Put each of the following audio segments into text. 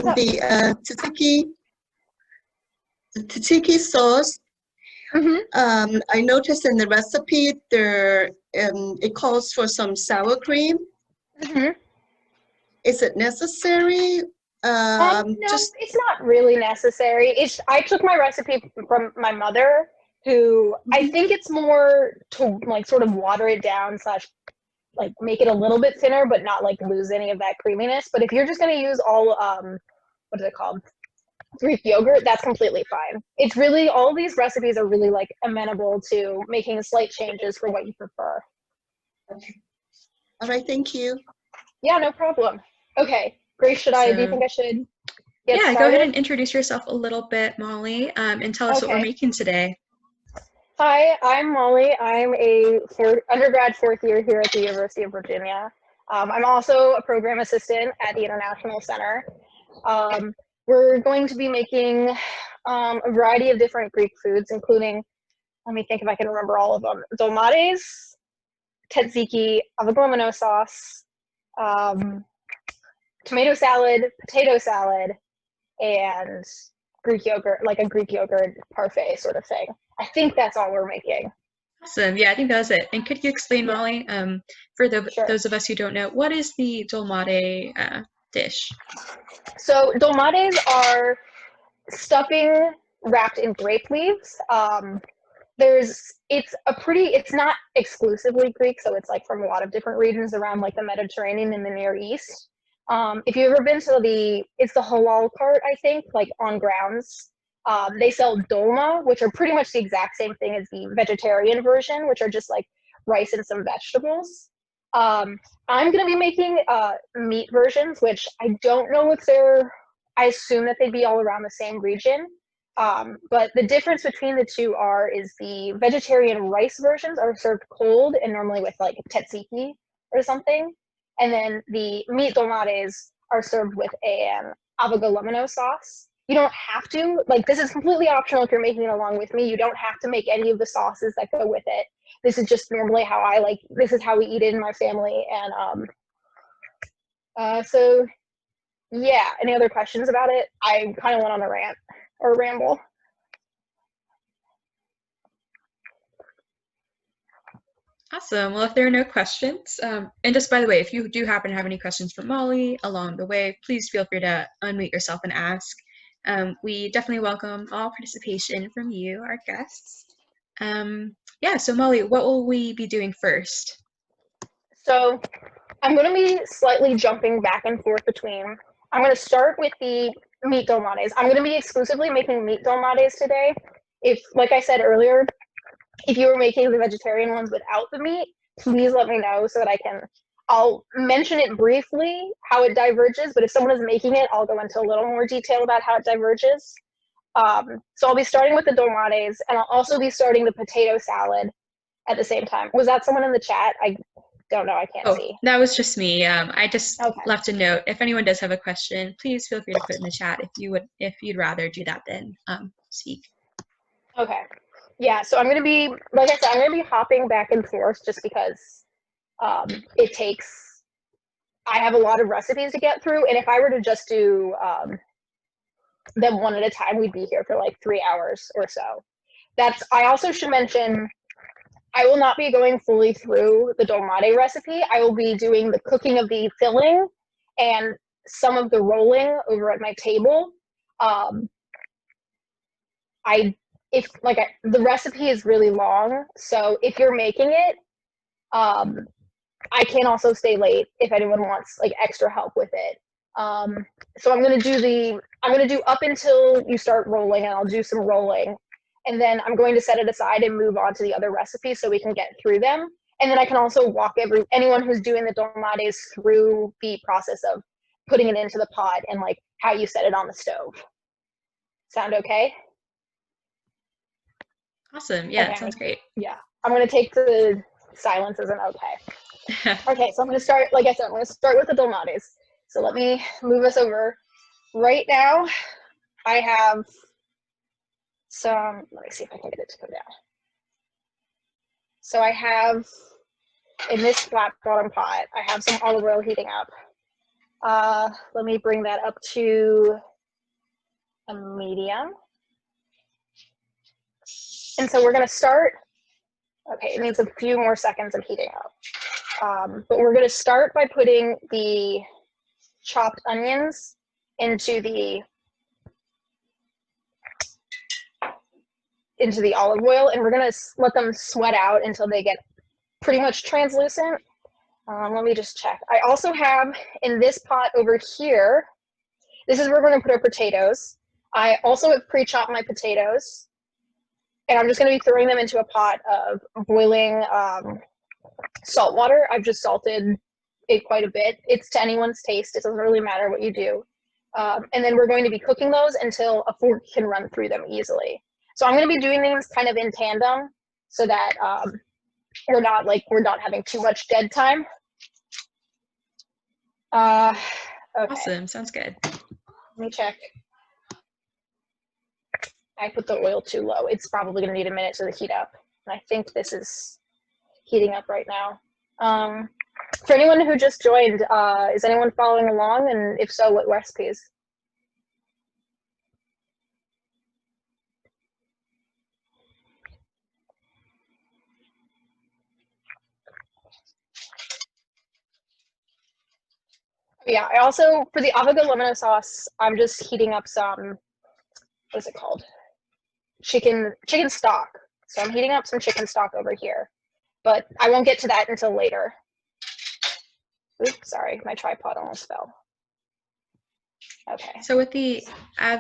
the tzatziki sauce. I noticed in the recipe there it calls for some sour cream. Is it necessary? No, it's not really necessary. I took my recipe from my mother, who I think it's more to like sort of water it down / like make it a little bit thinner, but not like lose any of that creaminess. But if you're just going to use all what is it called, Greek yogurt, that's completely fine. It's really, all these recipes are really like amenable to making slight changes for what you prefer. Okay. All right, thank you. Yeah, no problem. Okay, Grace, do you think I should get started? Go ahead and introduce yourself a little bit, Molly, and tell us what we're making today. Hi, I'm Molly. I'm a undergrad fourth year here at the University of Virginia. I'm also a program assistant at the International Center. We're going to be making a variety of different Greek foods, including, let me think if I can remember all of them, dolmades, tzatziki, avogomino sauce, tomato salad, potato salad, and Greek yogurt, like a Greek yogurt parfait sort of thing. I think that's all we're making. Awesome. Yeah, I think that was it. And could you explain, Molly, for those of us who don't know, what is the dolmade dish? So dolmades are stuffing wrapped in grape leaves. It's not exclusively Greek, so it's like from a lot of different regions around like the Mediterranean and the Near East. If you've ever been to it's the halal cart, I think, like on grounds. They sell dolma, which are pretty much the exact same thing as the vegetarian version, which are just like rice and some vegetables. I'm going to be making meat versions, which I don't know if I assume that they'd be all around the same region. But the difference between the two is the vegetarian rice versions are served cold and normally with like tzatziki or something. And then the meat dolmades are served with an avogomino sauce. You don't have to, like, this is completely optional if you're making it along with me. You don't have to make any of the sauces that go with it. This is just normally how this is how we eat it in my family. And so, yeah, any other questions about it? I kind of went on a rant or ramble. Awesome. Well, if there are no questions, and just by the way, if you do happen to have any questions for Molly along the way, please feel free to unmute yourself and ask. We definitely welcome all participation from you, our guests. So Molly, what will we be doing first? So I'm going to be slightly jumping back and forth between, I'm going to start with the meat dolmades. I'm going to be exclusively making meat dolmades today. If, like I said earlier, if you were making the vegetarian ones without the meat, please let me know so that I'll mention it briefly, how it diverges, but if someone is making it, I'll go into a little more detail about how it diverges. So I'll be starting with the dolmades, and I'll also be starting the potato salad at the same time. Was that someone in the chat? I don't know, I can't see. That was just me. I just left a note. If anyone does have a question, please feel free to put in the chat if you'd rather do that than speak. Okay. Yeah, so I'm going to be, like I said, I'm going to be hopping back and forth just because I have a lot of recipes to get through, and if I were to just do them one at a time, we'd be here for like 3 hours or so. I also should mention, I will not be going fully through the dolmade recipe. I will be doing the cooking of the filling and some of the rolling over at my table. The recipe is really long, so if you're making it, I can also stay late if anyone wants like extra help with it. So I'm gonna do up until you start rolling, and I'll do some rolling, and then I'm going to set it aside and move on to the other recipes so we can get through them. And then I can also walk anyone who's doing the dolmades through the process of putting it into the pot and like how you set it on the stove. Sound okay? Awesome. Yeah, okay. That sounds great. Yeah, I'm going to take the silence as an okay. Okay, so I'm going to start, like I said, I'm going to start with the dolmades. So let me move us over. Right now, I have some, let me see if I can get it to go down. So I have, in this flat bottom pot, I have some olive oil heating up. Let me bring that up to a medium. And so we're going to start. Okay, it needs a few more seconds of heating up. But we're going to start by putting the chopped onions into the olive oil, and we're going to let them sweat out until they get pretty much translucent. Let me just check. I also have in this pot over here, this is where we're going to put our potatoes. I also have pre-chopped my potatoes, and I'm just going to be throwing them into a pot of boiling salt water. I've just salted it quite a bit. It's to anyone's taste. It doesn't really matter what you do. And then we're going to be cooking those until a fork can run through them easily. So I'm going to be doing things kind of in tandem so that we're not having too much dead time. Okay. Awesome. Sounds good. Let me check. I put the oil too low. It's probably going to need a minute to heat up. And I think this is heating up right now. For anyone who just joined, is anyone following along? And if so, what recipes? Yeah, I also, for the avocado lemon sauce, I'm just heating up some, what is it called? Chicken stock. So I'm heating up some chicken stock over here, but I won't get to that until later. Oops, sorry, my tripod almost fell. Okay. So with the I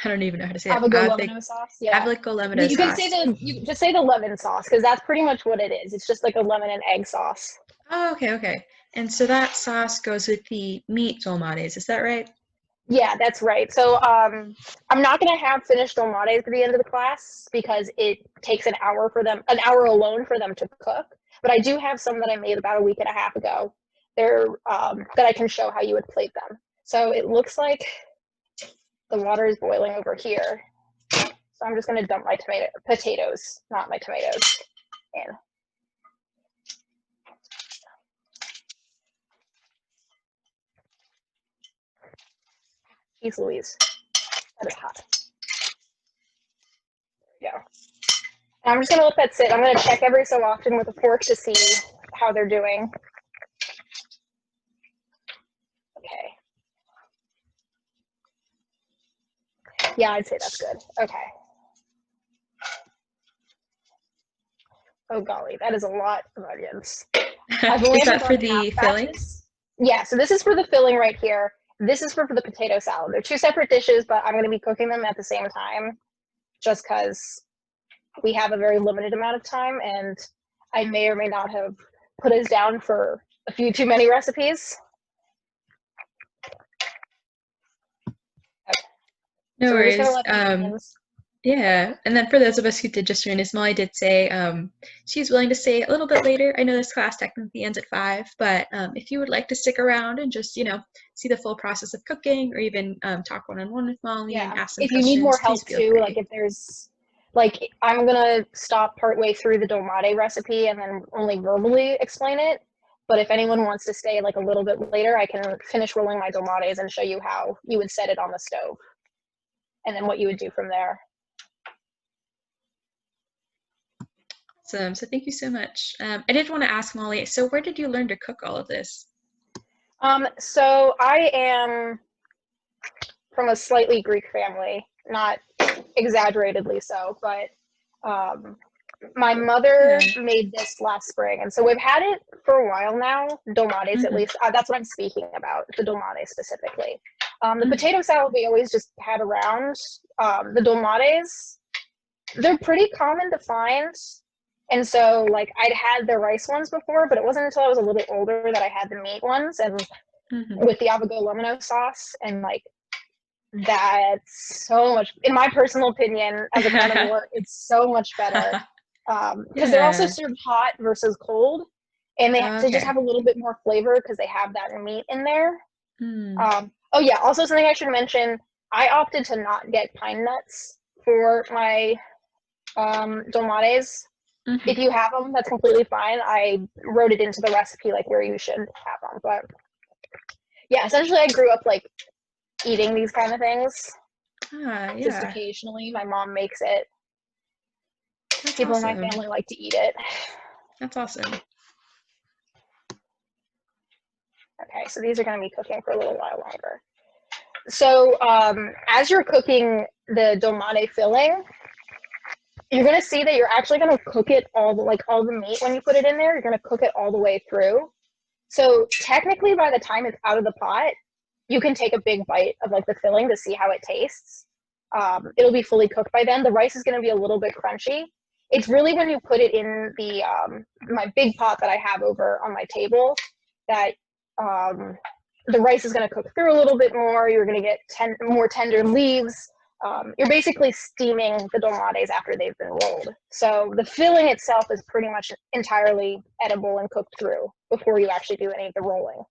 don't even know how to say it. Avocado lemon sauce. Yeah. Avocado lemon You sauce. can say you just say the lemon sauce because that's pretty much what it is. It's just like a lemon and egg sauce. Oh, okay. And so that sauce goes with the meat dolmades, is that right? Yeah, that's right. So I'm not going to have finished dolmades at the end of the class because it takes an hour alone for them to cook. But I do have some that I made about a week and a half ago. They're that I can show how you would plate them. So it looks like the water is boiling over here. So I'm just going to dump my potatoes, not my tomatoes, in. Jeez Louise, that is hot. There we go. And I'm just going to let that sit. I'm going to check every so often with a fork to see how they're doing. Okay. Yeah, I'd say that's good. Okay. Oh golly, that is a lot of onions. Is that for the filling? Yeah, so this is for the filling right here. This is for the potato salad. They're two separate dishes, but I'm going to be cooking them at the same time just because we have a very limited amount of time, and I may or may not have put us down for a few too many recipes. Okay. No So worries. Yeah, and then for those of us who did just join us, Molly did say she's willing to stay a little bit later. I know this class technically ends at 5, but if you would like to stick around and just, see the full process of cooking or even talk one-on-one with Molly and ask some if questions, you need more help please feel too, free. like if there's, I'm gonna stop partway through the dolmade recipe and then only verbally explain it. But if anyone wants to stay like a little bit later, I can finish rolling my dolmades and show you how you would set it on the stove and then what you would do from there. Awesome. So thank you so much. I did want to ask Molly, so where did you learn to cook all of this? So I am from a slightly Greek family, not exaggeratedly so, but my mother made this last spring, and so we've had it for a while now, dolmades at least. That's what I'm speaking about, the dolmades specifically. The potato salad we always just had around. The dolmades, they're pretty common to find. And so, I'd had the rice ones before, but it wasn't until I was a little older that I had the meat ones, and with the avocado lemon sauce, and, that's so much, in my personal opinion, as a carnivore, it's so much better. Because they're also served hot versus cold, and they just have a little bit more flavor because they have that meat in there. Oh yeah, also something I should mention, I opted to not get pine nuts for my dolmades. If you have them, that's completely fine. I wrote it into the recipe where you should have them. But yeah, essentially I grew up like eating these kind of things. Ah, Just yeah. occasionally my mom makes it. That's People in my awesome. family like to eat it. That's awesome. Okay, so these are going to be cooking for a little while longer. So as you're cooking the domate filling, you're going to see that you're actually going to cook it all the meat when you put it in there, you're going to cook it all the way through. So technically by the time it's out of the pot, you can take a big bite of like the filling to see how it tastes. It'll be fully cooked by then. The rice is going to be a little bit crunchy. It's really when you put it in the my big pot that I have over on my table that the rice is going to cook through a little bit more. You're going to get more tender leaves. You're basically steaming the dolmades after they've been rolled. So the filling itself is pretty much entirely edible and cooked through before you actually do any of the rolling.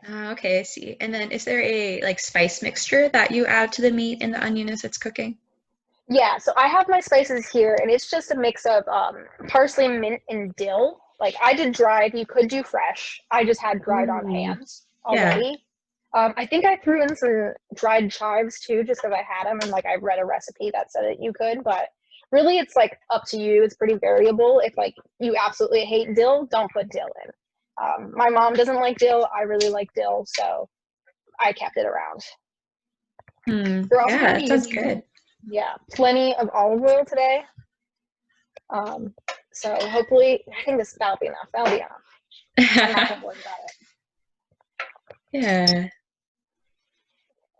Okay, I see. And then is there a like spice mixture that you add to the meat and the onion as it's cooking? Yeah, so I have my spices here, and it's just a mix of parsley, mint, and dill. Like I did dried, you could do fresh. I just had dried on Ooh, hand yeah. already. I think I threw in some dried chives too, just because I had them, and like I read a recipe that said that you could. But really, it's like up to you. It's pretty variable. If like you absolutely hate dill, don't put dill in. My mom doesn't like dill. I really like dill, so I kept it around. We're also Yeah, going to that be sounds using, good. yeah, plenty of olive oil today. So hopefully, I think that'll be enough. That'll be enough. I'm not going to worry about it. Yeah.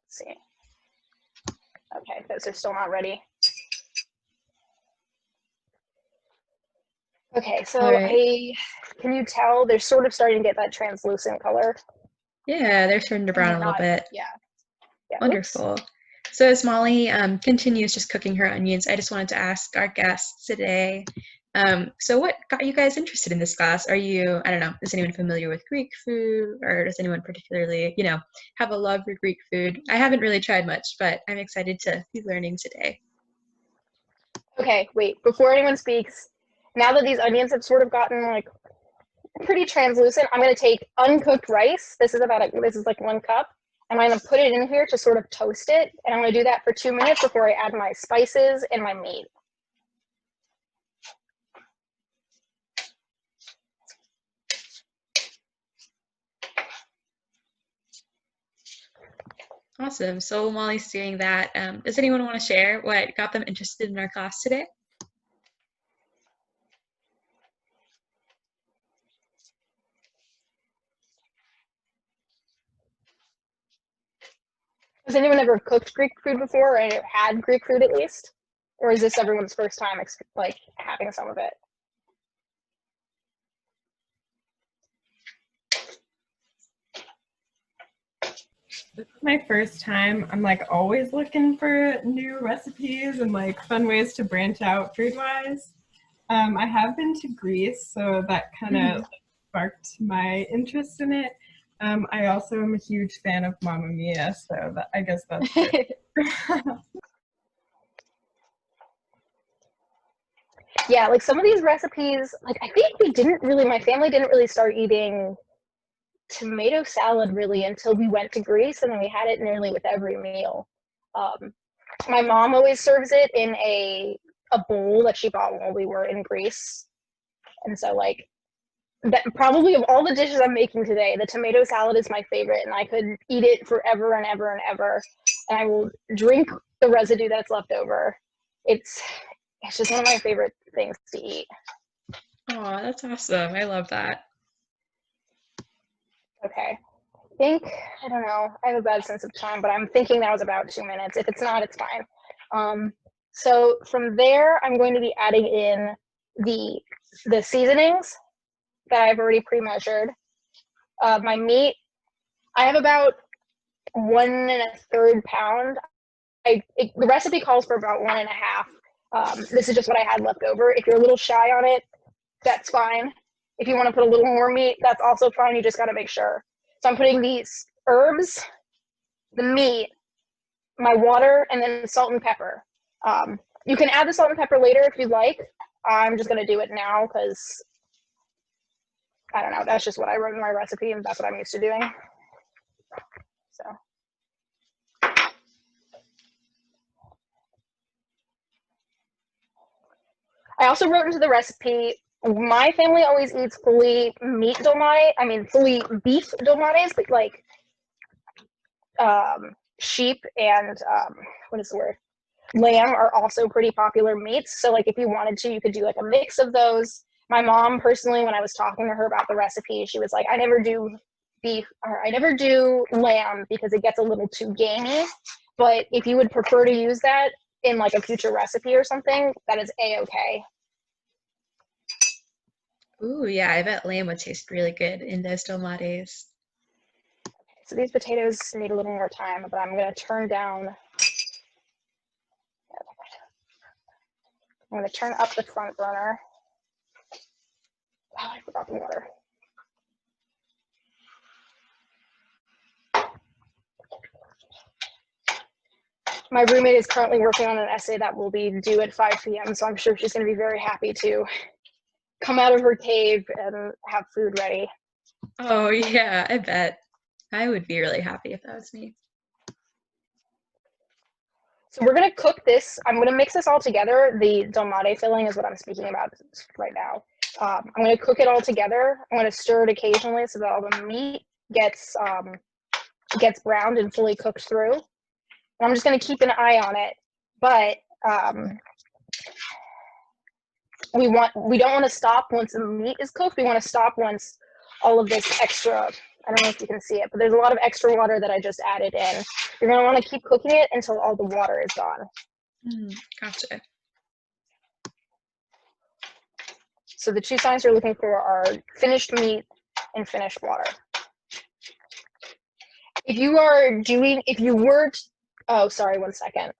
Let's see. Okay, those are still not ready. Okay, so All right. can you tell they're sort of starting to get that translucent color? Yeah, they're starting to And brown they're a little not, bit. yeah, oops. Wonderful. So as Molly continues just cooking her onions, I just wanted to ask our guests today, so what got you guys interested in this class? Are you, I don't know, is anyone familiar with Greek food, or does anyone particularly, have a love for Greek food? I haven't really tried much, but I'm excited to be learning today. Okay, wait, before anyone speaks, now that these onions have sort of gotten like pretty translucent, I'm going to take uncooked rice. This is like 1 cup. And I'm going to put it in here to sort of toast it. And I'm going to do that for 2 minutes before I add my spices and my meat. Awesome. So while Molly's doing that, does anyone want to share what got them interested in our class today? Has anyone ever cooked Greek food before, or had Greek food at least? Or is this everyone's first time like having some of it? This is my first time. I'm like always looking for new recipes and like fun ways to branch out food-wise. I have been to Greece, so that kind of sparked my interest in it. I also am a huge fan of Mamma Mia, so I guess that's it. Yeah, like some of these recipes, like I think my family didn't really start eating tomato salad really until we went to Greece, and then we had it nearly with every meal. My mom always serves it in a bowl that she bought while we were in Greece, and so like that probably of all the dishes I'm making today, the tomato salad is my favorite, and I could eat it forever and ever and ever, and I will drink the residue that's left over. It's just one of my favorite things to eat. Oh, that's awesome. I love that. Okay. I don't know. I have a bad sense of time, but I'm thinking that was about 2 minutes. If it's not, it's fine. So from there, I'm going to be adding in the seasonings that I've already pre-measured. My meat, I have about 1 1/3 pound. The recipe calls for about 1 1/2. This is just what I had left over. If you're a little shy on it, that's fine. If you want to put a little more meat, that's also fine. You just got to make sure. So I'm putting these herbs, the meat, my water, and then salt and pepper. You can add the salt and pepper later if you'd like. I'm just going to do it now because, I don't know, that's just what I wrote in my recipe and that's what I'm used to doing. So. I also wrote into the recipe, my family always eats fully beef dolmades, but like sheep and what is the word? Lamb are also pretty popular meats. So like if you wanted to, you could do like a mix of those. My mom personally, when I was talking to her about the recipe, she was like, I never do beef or I never do lamb because it gets a little too gamey. But if you would prefer to use that in like a future recipe or something, that is a-okay. Ooh, yeah, I bet lamb would taste really good in those dolmades. So these potatoes need a little more time, but I'm going to turn down. I'm going to turn up the front burner. Oh, I forgot the water. My roommate is currently working on an essay that will be due at 5 p.m., so I'm sure she's going to be very happy to come out of her cave and have food ready. Oh, yeah, I bet. I would be really happy if that was me. So we're going to cook this. I'm going to mix this all together. The dolmade filling is what I'm speaking about right now. I'm going to cook it all together. I'm going to stir it occasionally so that all the meat gets browned and fully cooked through. And I'm just going to keep an eye on it. But we don't want to stop once the meat is cooked. We want to stop once all of this extra, I don't know if you can see it, but there's a lot of extra water that I just added in. You're going to want to keep cooking it until all the water is gone. Gotcha. So the two signs you're looking for are finished meat and finished water. Oh, sorry, 1 second.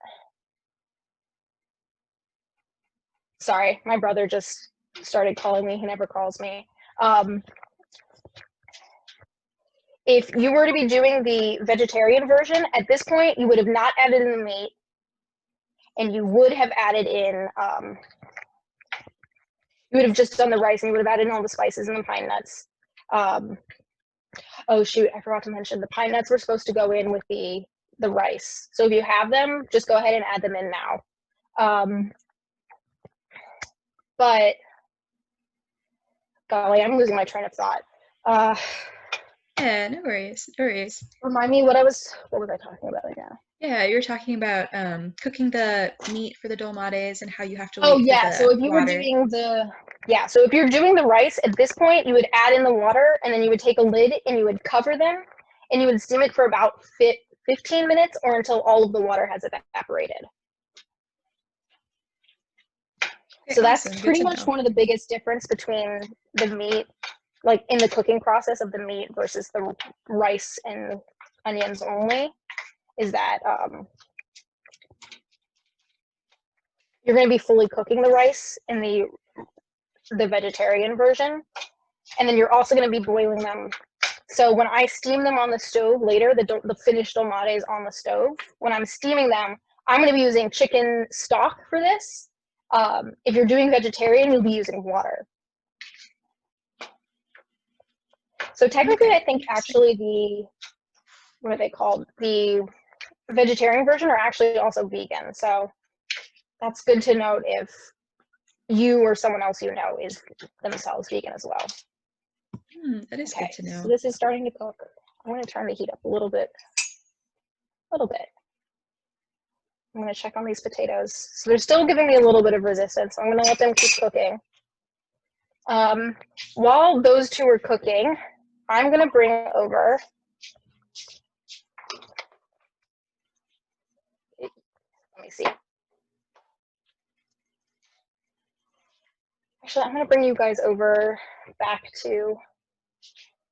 Sorry, my brother just started calling me. He never calls me. If you were to be doing the vegetarian version, at this point, you would have not added in the meat, and you would have added in, you would have just done the rice, and you would have added in all the spices and the pine nuts. Oh, shoot, I forgot to mention, the pine nuts were supposed to go in with the rice. So if you have them, just go ahead and add them in now. But, golly, I'm losing my train of thought. Yeah, no worries, no worries. Remind me what was I talking about right now? Yeah, you were talking about cooking the meat for the dolmades and how you have to wait Oh for yeah, the so if you water. were doing so if you're doing the rice at this point, you would add in the water and then you would take a lid and you would cover them and you would steam it for about 15 minutes or until all of the water has evaporated. Okay, So that's awesome. pretty much one of the biggest difference between the meat, like in the cooking process of the meat versus the rice and onions only, is that you're going to be fully cooking the rice in the vegetarian version, and then you're also going to be boiling them. So when I steam them on the stove later, the finished dolmades on the stove, when I'm steaming them, I'm going to be using chicken stock for this. If you're doing vegetarian, you'll be using water. So technically, I think actually what are they called? The vegetarian version are actually also vegan. So that's good to note if you or someone else you know is themselves vegan as well. That is good to know. So this is starting to cook. I'm going to turn the heat up a little bit. I'm going to check on these potatoes. So they're still giving me a little bit of resistance. I'm going to let them keep cooking. While those two are cooking, I'm going to bring over let me see. Actually, I'm going to bring you guys over back to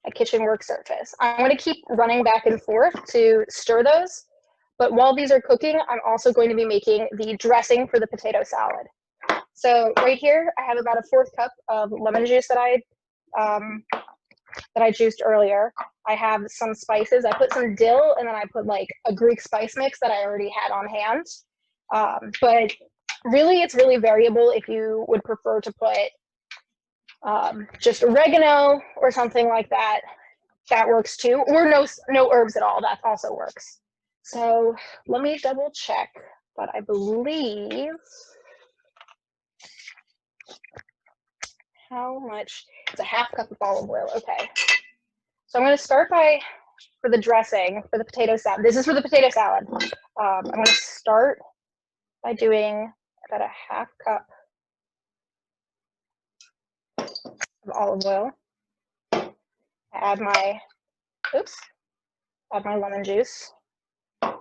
a kitchen work surface. I'm going to keep running back and forth to stir those. But while these are cooking, I'm also going to be making the dressing for the potato salad. So right here, I have about a 1/4 cup of lemon juice that I juiced earlier. I have some spices. I put some dill, and then I put like a Greek spice mix that I already had on hand. But really, it's really variable if you would prefer to put just oregano or something like that. that works too. Or no herbs at all, that also works. So let me double check, but I believe, how much? It's a half cup of olive oil, okay. So I'm gonna start by, for the dressing, for the potato salad, this is for the potato salad. I'm gonna start by doing about a half cup of olive oil. Add my lemon juice, add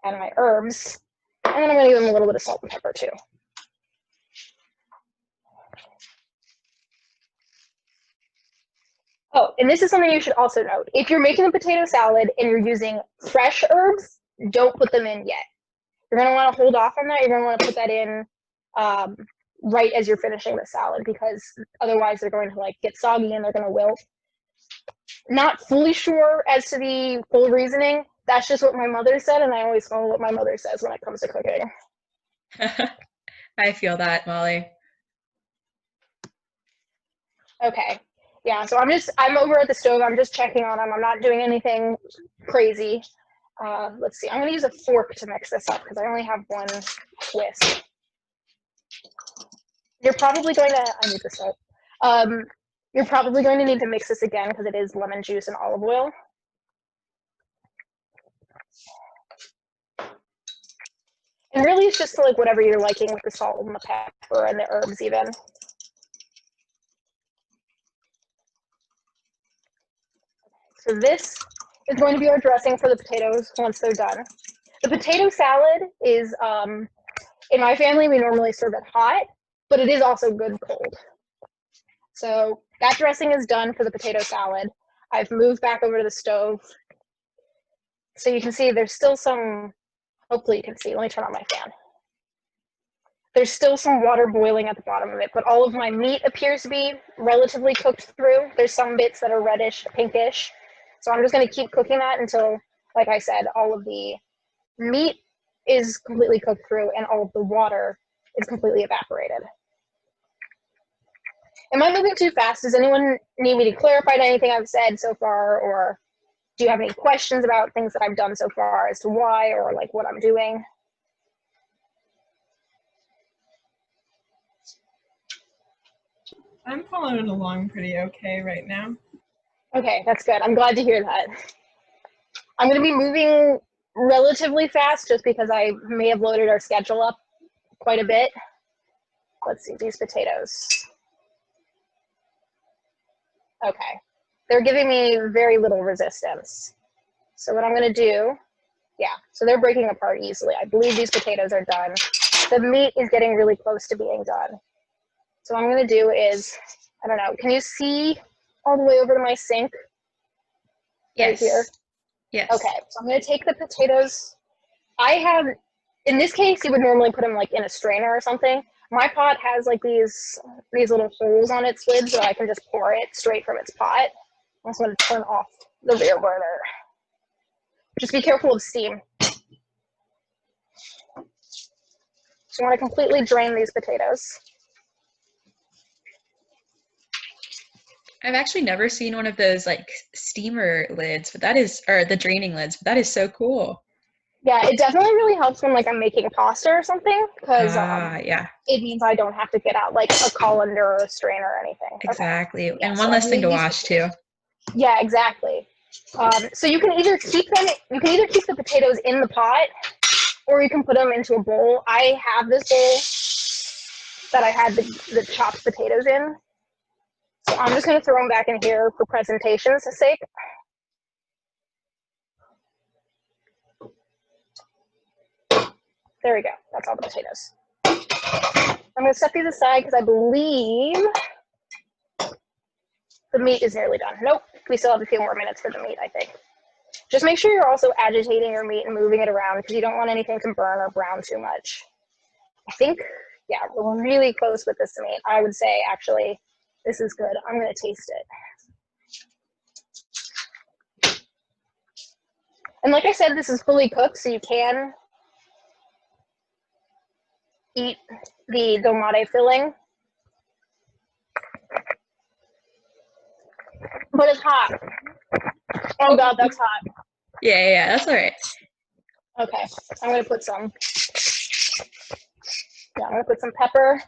my herbs, and then I'm gonna give them a little bit of salt and pepper too. Oh, and this is something you should also note. If you're making a potato salad and you're using fresh herbs, don't put them in yet. You're gonna wanna hold off on that. You're gonna wanna put that in right as you're finishing the salad, because otherwise they're going to like get soggy and they're gonna wilt. Not fully sure as to the full reasoning. That's just what my mother said, and I always follow what my mother says when it comes to cooking. I feel that, Molly. Okay. Yeah, so I'm over at the stove. I'm just checking on them. I'm not doing anything crazy. Let's see. I'm going to use a fork to mix this up because I only have one whisk. You're probably going to, I need the salt. You're probably going to need to mix this again because it is lemon juice and olive oil. And really it's just like whatever you're liking with the salt and the pepper and the herbs even. So this is going to be our dressing for the potatoes once they're done. The potato salad is, in my family, we normally serve it hot, but it is also good cold. So that dressing is done for the potato salad. I've moved back over to the stove. So you can see there's still some, hopefully you can see, let me turn on my fan. There's still some water boiling at the bottom of it, but all of my meat appears to be relatively cooked through. There's some bits that are reddish, pinkish. So I'm just gonna keep cooking that until, like I said, all of the meat is completely cooked through and all of the water is completely evaporated. Am I moving too fast? Does anyone need me to clarify anything I've said so far, or do you have any questions about things that I've done so far as to why or like what I'm doing? I'm following along pretty okay right now. Okay, that's good. I'm glad to hear that. I'm going to be moving relatively fast just because I may have loaded our schedule up quite a bit. Let's see, these potatoes. Okay, they're giving me very little resistance. So what I'm going to do, yeah, so they're breaking apart easily. I believe these potatoes are done. The meat is getting really close to being done. So what I'm going to do is, I don't know, can you see all the way over to my sink? Yes. Right here? Yes. Okay, so I'm going to take the potatoes. I have, in this case, you would normally put them like in a strainer or something. My pot has like these little holes on its lid, so I can just pour it straight from its pot. I'm just going to turn off the rear burner. Just be careful of steam. So you want to completely drain these potatoes. I've actually never seen one of those like steamer lids, but that is, or the draining lids, but that is so cool. Yeah, it definitely really helps when like I'm making pasta or something, because yeah, it means I don't have to get out like a colander or a strainer or anything. exactly. Okay. And Yeah, one so less thing to wash too. Yeah, exactly. So you can either keep the potatoes in the pot, or you can put them into a bowl. I have this bowl that I had the chopped potatoes in. So I'm just going to throw them back in here for presentation's sake. There we go. That's all the potatoes. I'm going to set these aside because I believe the meat is nearly done. Nope, we still have a few more minutes for the meat, I think. Just make sure you're also agitating your meat and moving it around because you don't want anything to burn or brown too much. I think, yeah, we're really close with this meat. I would say, actually, this is good. I'm going to taste it. And like I said, this is fully cooked, so you can eat the domate filling. But it's hot. Oh God, that's hot. Yeah, that's all right. Okay, I'm gonna put some. Yeah, I'm gonna put some pepper.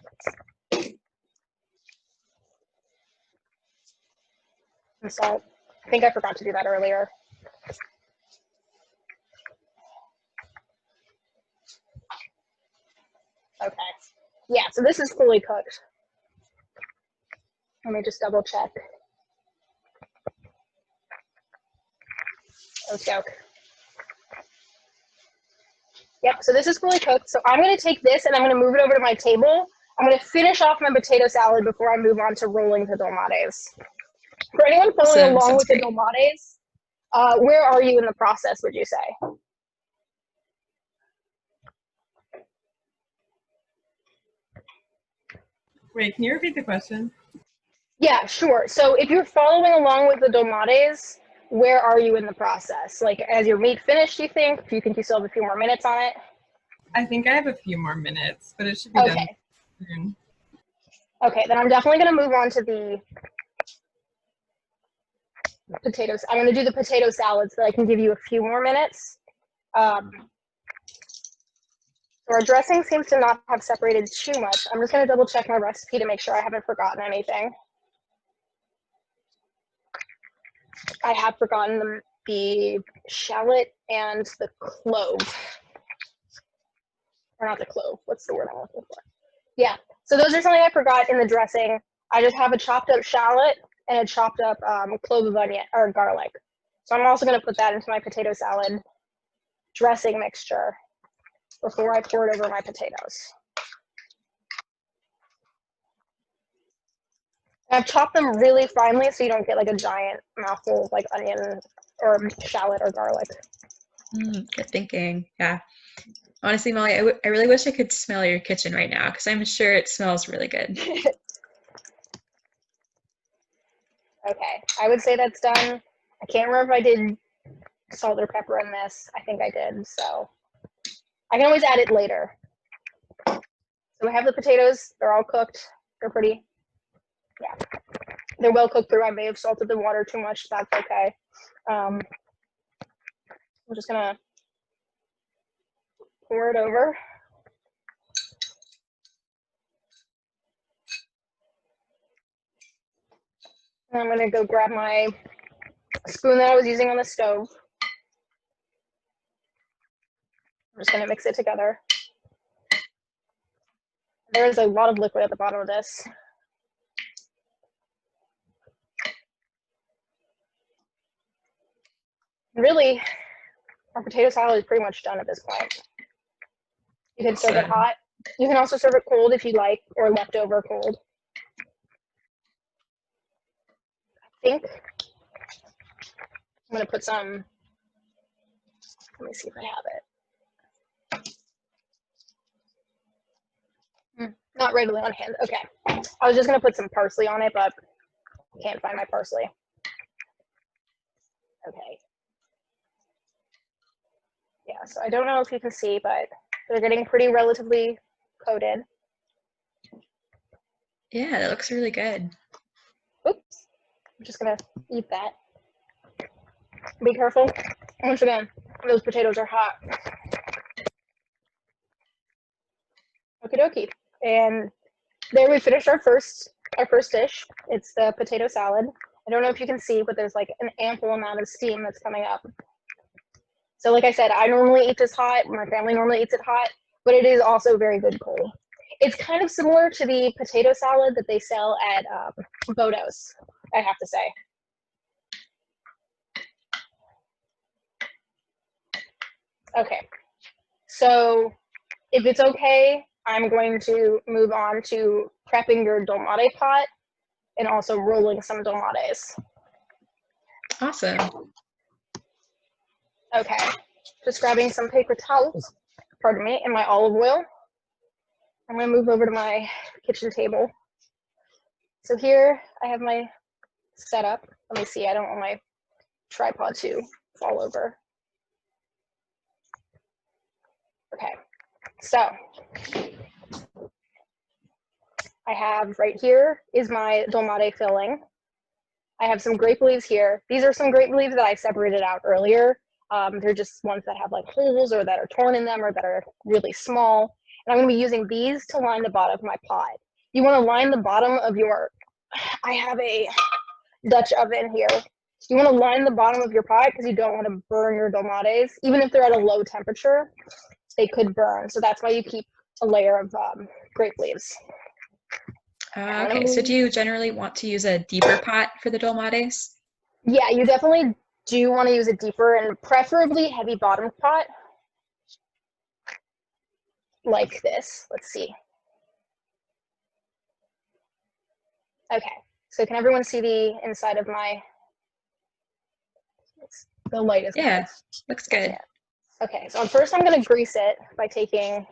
And salt. I think I forgot to do that earlier. Okay. Yeah, so this is fully cooked. Let me just double check. Okay. Yep, so this is fully cooked. So I'm going to take this and I'm going to move it over to my table. I'm going to finish off my potato salad before I move on to rolling the dolmades. For anyone following Awesome. along Sounds with the great. dolmades, where are you in the process, would you say? Wait, can you repeat the question? Yeah, sure. So if you're following along with the dolmades, where are you in the process? Like, as your meat finished, do you think? Do you think you still have a few more minutes on it? I think I have a few more minutes, but it should be done Okay. soon. Okay, then I'm definitely going to move on to the potatoes. I'm going to do the potato salad so that I can give you a few more minutes. So our dressing seems to not have separated too much. I'm just going to double check my recipe to make sure I haven't forgotten anything. I have forgotten the shallot and the clove. Or not the clove. What's the word I'm looking for? Yeah. So those are something I forgot in the dressing. I just have a chopped up shallot and a chopped up clove of onion or garlic. So I'm also going to put that into my potato salad dressing mixture before I pour it over my potatoes. And I've chopped them really finely so you don't get like a giant mouthful of like onion or shallot or garlic. Good thinking. Yeah. Honestly, Molly, I really wish I could smell your kitchen right now because I'm sure it smells really good. Okay, I would say that's done. I can't remember if I did salt or pepper in this. I think I did, so I can always add it later. So we have the potatoes. They're all cooked. They're pretty, yeah. They're well cooked through. I may have salted the water too much. That's okay. I'm just gonna pour it over. And I'm gonna go grab my spoon that I was using on the stove. I'm just gonna mix it together. There's a lot of liquid at the bottom of this. Really, our potato salad is pretty much done at this point. You can serve it hot. You can also serve it cold if you like, or leftover cold. I think I'm gonna put some, let me see if I have it. Not readily on hand, okay. I was just gonna put some parsley on it, but I can't find my parsley. Okay. Yeah, so I don't know if you can see, but they're getting pretty relatively coated. Yeah, that looks really good. Oops, I'm just gonna eat that. Be careful. Once again, those potatoes are hot. Okie dokie. And there we finished our first dish. It's the potato salad. I don't know if you can see, but there's like an ample amount of steam that's coming up. So like I said, I normally eat this hot. My family normally eats it hot, but it is also very good cold. It's kind of similar to the potato salad that they sell at Bodo's, I have to say. Okay, so if it's okay, I'm going to move on to prepping your dolmade pot and also rolling some dolmades. Awesome. Okay, just grabbing some paper towels, pardon me, and my olive oil. I'm gonna move over to my kitchen table. So here I have my setup. Let me see, I don't want my tripod to fall over. Okay, so I have right here is my dolmade filling. I have some grape leaves here. These are some grape leaves that I separated out earlier. They're just ones that have like holes or that are torn in them or that are really small. And I'm going to be using these to line the bottom of my pot. You want to line the bottom of your, I have a Dutch oven here. You want to line the bottom of your pot because you don't want to burn your dolmades. Even if they're at a low temperature, they could burn. So that's why you keep a layer of grape leaves. Okay, so do you generally want to use a deeper pot for the dolmades? Yeah, you definitely do want to use a deeper and preferably heavy bottomed pot like this. Let's see. Okay, so can everyone see the inside of my, the light is Yeah, looks good. Okay, so first I'm going to grease it by taking,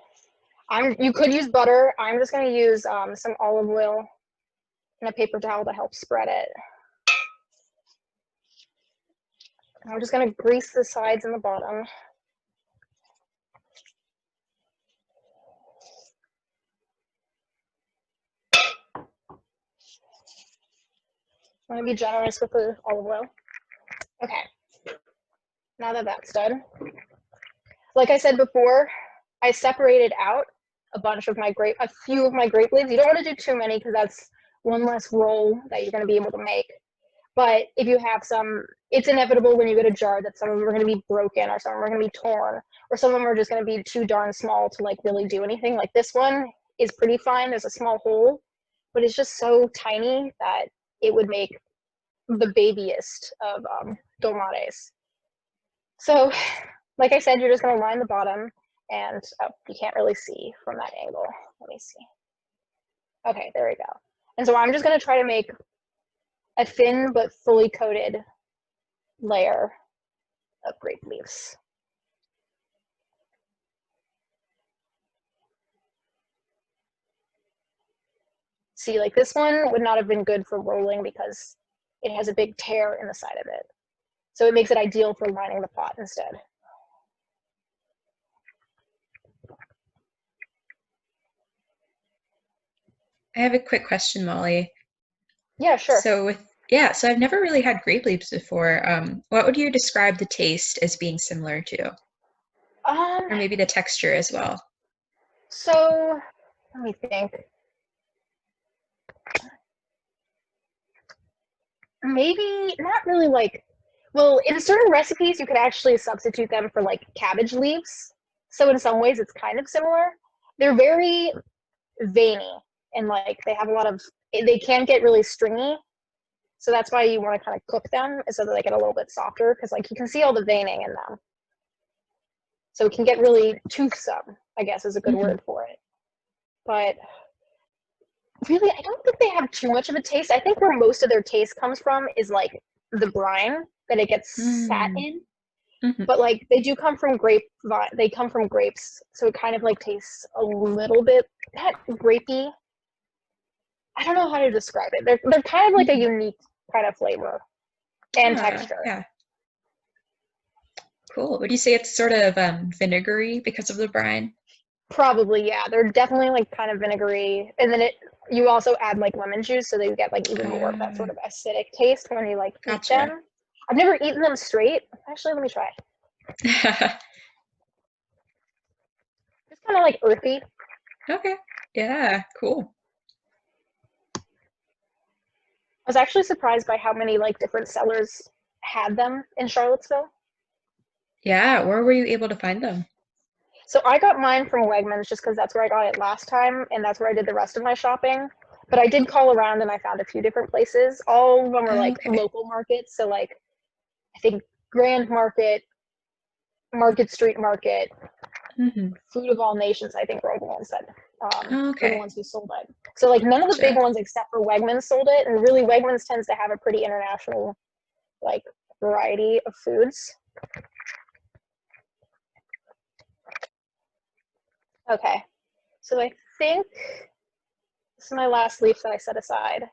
you could use butter. I'm just going to use some olive oil and a paper towel to help spread it. I'm just going to grease the sides and the bottom. I'm going to be generous with the olive oil. Okay, now that that's done, like I said before, I separated out a few of my grape leaves. You don't want to do too many because that's one less roll that you're going to be able to make. But if you have some, it's inevitable when you get a jar that some of them are going to be broken or some of them are going to be torn or some of them are just going to be too darn small to like really do anything. Like this one is pretty fine. There's a small hole, but it's just so tiny that it would make the babiest of dolmades. So, like I said, you're just going to line the bottom, and you can't really see from that angle. Let me see. Okay, there we go. And so I'm just going to try to make a thin but fully coated layer of grape leaves. See, like this one would not have been good for rolling because it has a big tear in the side of it. So it makes it ideal for lining the pot instead. I have a quick question, Molly. Yeah, sure. So so I've never really had grape leaves before. What would you describe the taste as being similar to? Or maybe the texture as well? So let me think. Maybe not really like, well, in certain recipes you could actually substitute them for like cabbage leaves. So in some ways it's kind of similar. They're very veiny and like they have a lot of, they can get really stringy. So that's why you want to kind of cook them so that they get a little bit softer because like you can see all the veining in them. So it can get really toothsome, I guess is a good word for it. But really, I don't think they have too much of a taste. I think where most of their taste comes from is like the brine that it gets sat in. But like they do come from they come from grapes, so it kind of like tastes a little bit grapey. I don't know how to describe it. They're kind of like a unique kind of flavor and texture. Yeah. Cool. Would you say it's sort of vinegary because of the brine? Probably, yeah. They're definitely like kind of vinegary, and then you also add like lemon juice, so they get like even more of that sort of acidic taste when you like eat them. I've never eaten them straight. Actually, let me try. It's kind of like earthy. Okay. Yeah. Cool. I was actually surprised by how many like different sellers had them in Charlottesville. Yeah. Where were you able to find them? So I got mine from Wegmans just because that's where I got it last time, and that's where I did the rest of my shopping. But I did call around and I found a few different places. All of them were like local markets. So like, I think Grand Market, Market Street Market, Food of All Nations, I think were the ones that were the ones who sold it. So like none of the big ones except for Wegmans sold it, and really Wegmans tends to have a pretty international like variety of foods. Okay, so I think this is my last leaf that I set aside.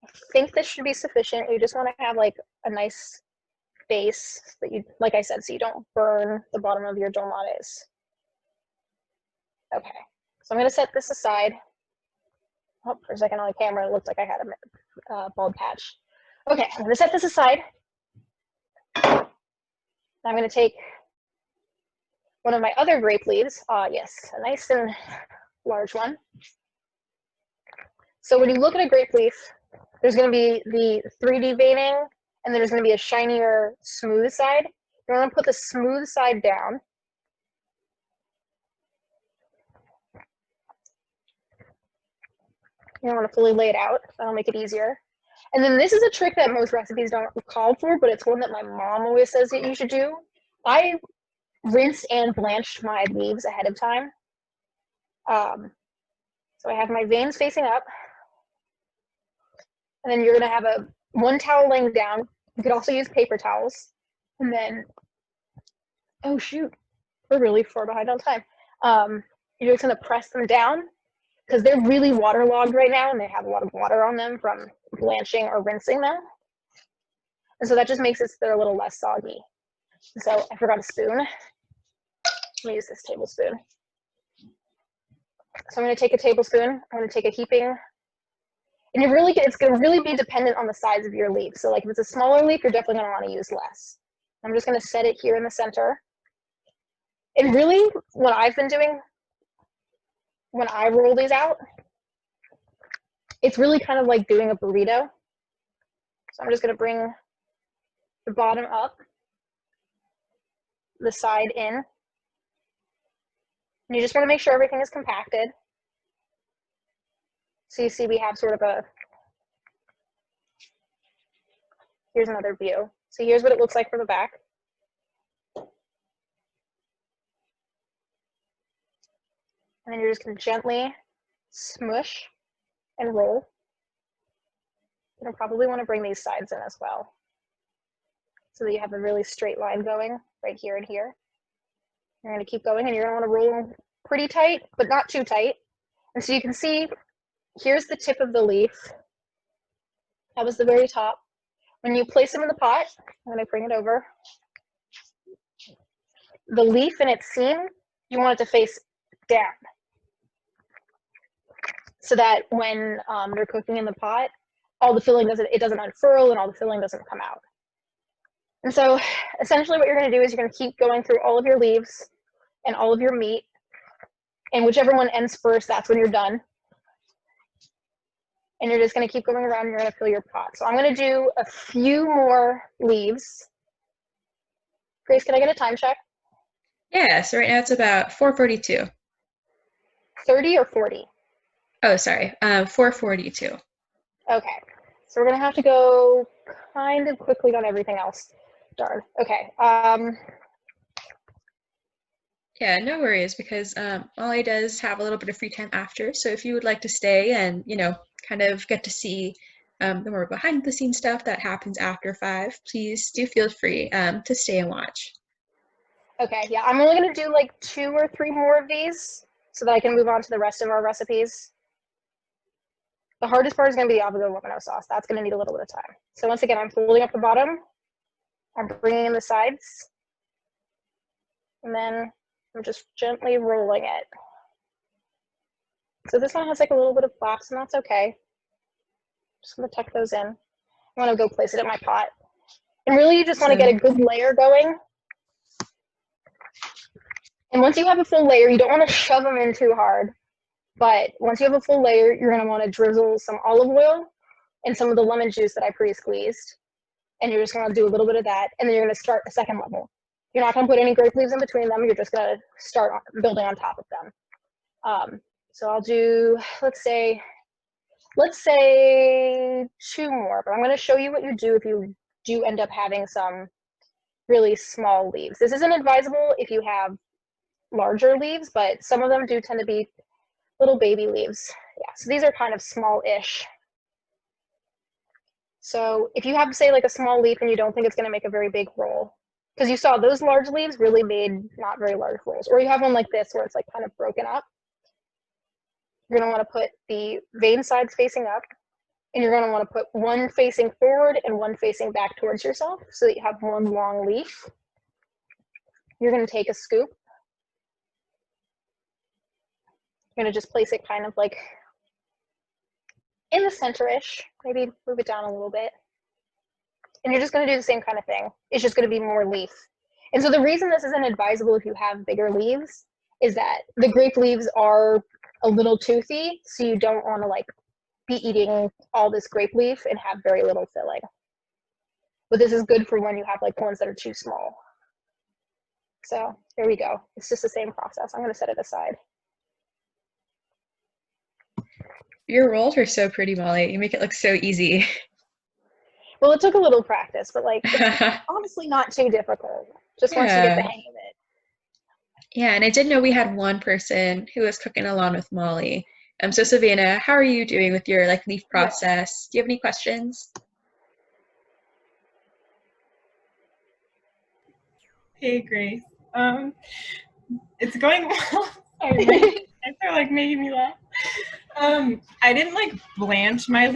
I think this should be sufficient. You just want to have like a nice base that you, like I said, so you don't burn the bottom of your dolmades. Okay, so I'm going to set this aside. Oh, for a second on the camera, it looked like I had a bald patch. Okay, I'm gonna set this aside. I'm gonna take one of my other grape leaves. Yes, a nice and large one. So when you look at a grape leaf, there's gonna be the 3D veining, and there's gonna be a shinier, smooth side. You're gonna put the smooth side down. You don't want to fully lay it out. That'll make it easier. And then this is a trick that most recipes don't call for, but it's one that my mom always says that you should do. I rinsed and blanched my leaves ahead of time. So I have my veins facing up. And then you're going to have one towel laying down. You could also use paper towels. And then, oh shoot, we're really far behind on time. You're just going to press them down because they're really waterlogged right now and they have a lot of water on them from blanching or rinsing them. And so that just makes it so they're a little less soggy. So I forgot a spoon. Let me use this tablespoon. So I'm going to take a tablespoon. I'm going to take a heaping. And it's going to really be dependent on the size of your leaf. So like if it's a smaller leaf, you're definitely going to want to use less. I'm just going to set it here in the center. And really, what I've been doing when I roll these out, it's really kind of like doing a burrito. So I'm just going to bring the bottom up, the side in. And you just want to make sure everything is compacted. So you see we have sort of here's another view. So here's what it looks like from the back. And then you're just going to gently smush and roll. You'll probably want to bring these sides in as well, so that you have a really straight line going right here and here. You're going to keep going, and you're going to want to roll pretty tight, but not too tight. And so you can see, here's the tip of the leaf. That was the very top. When you place them in the pot, I'm going to bring it over. The leaf in its seam, you want it to face down, so that when they're cooking in the pot, all the filling doesn't unfurl and all the filling doesn't come out. And so essentially what you're going to do is you're going to keep going through all of your leaves and all of your meat, and whichever one ends first, that's when you're done. And you're just going to keep going around and you're going to fill your pot. So I'm going to do a few more leaves. Grace, can I get a time check? Yeah, so right now it's about 4:42. 30 or 40? Oh, sorry, 4:42. Okay, so we're going to have to go kind of quickly on everything else. Darn. Okay. Yeah, no worries, because Molly does have a little bit of free time after, so if you would like to stay and, kind of get to see the more behind the scenes stuff that happens after 5, please do feel free to stay and watch. Okay, yeah, I'm only going to do like 2 or 3 more of these so that I can move on to the rest of our recipes. The hardest part is going to be the avocado romano sauce. That's going to need a little bit of time. So once again, I'm folding up the bottom. I'm bringing in the sides. And then I'm just gently rolling it. So this one has like a little bit of flaps, and that's okay. Just going to tuck those in. I want to go place it in my pot. And really, you just want to get a good layer going. And once you have a full layer, you don't want to shove them in too hard. But once you have a full layer, you're going to want to drizzle some olive oil and some of the lemon juice that I pre-squeezed. And you're just going to do a little bit of that. And then you're going to start the second level. You're not going to put any grape leaves in between them. You're just going to start building on top of them. So I'll do, let's say 2 more. But I'm going to show you what you do if you do end up having some really small leaves. This isn't advisable if you have larger leaves, but some of them do tend to be little baby leaves. Yeah, so these are kind of small-ish. So if you have, say, like a small leaf and you don't think it's going to make a very big roll, because you saw those large leaves really made not very large rolls, or you have one like this where it's like kind of broken up, you're going to want to put the vein sides facing up, and you're going to want to put one facing forward and one facing back towards yourself so that you have one long leaf. You're going to take a scoop. You're going to just place it kind of like in the center-ish, maybe move it down a little bit. and you're just going to do the same kind of thing. It's just going to be more leaf. And so the reason this isn't advisable if you have bigger leaves is that the grape leaves are a little toothy, so you don't want to like be eating all this grape leaf and have very little filling. But this is good for when you have like ones that are too small. So there we go. It's just the same process. I'm going to set it aside. Your rolls are so pretty, Molly. You make it look so easy. Well, it took a little practice, but like it's honestly not too difficult. Just once you get the hang of it. Yeah, and I did know we had one person who was cooking along with Molly. So Savannah, how are you doing with your like leaf process? Do you have any questions? Hey, Grace. It's going well. Sorry, my hands are like making me laugh. I didn't like blanch my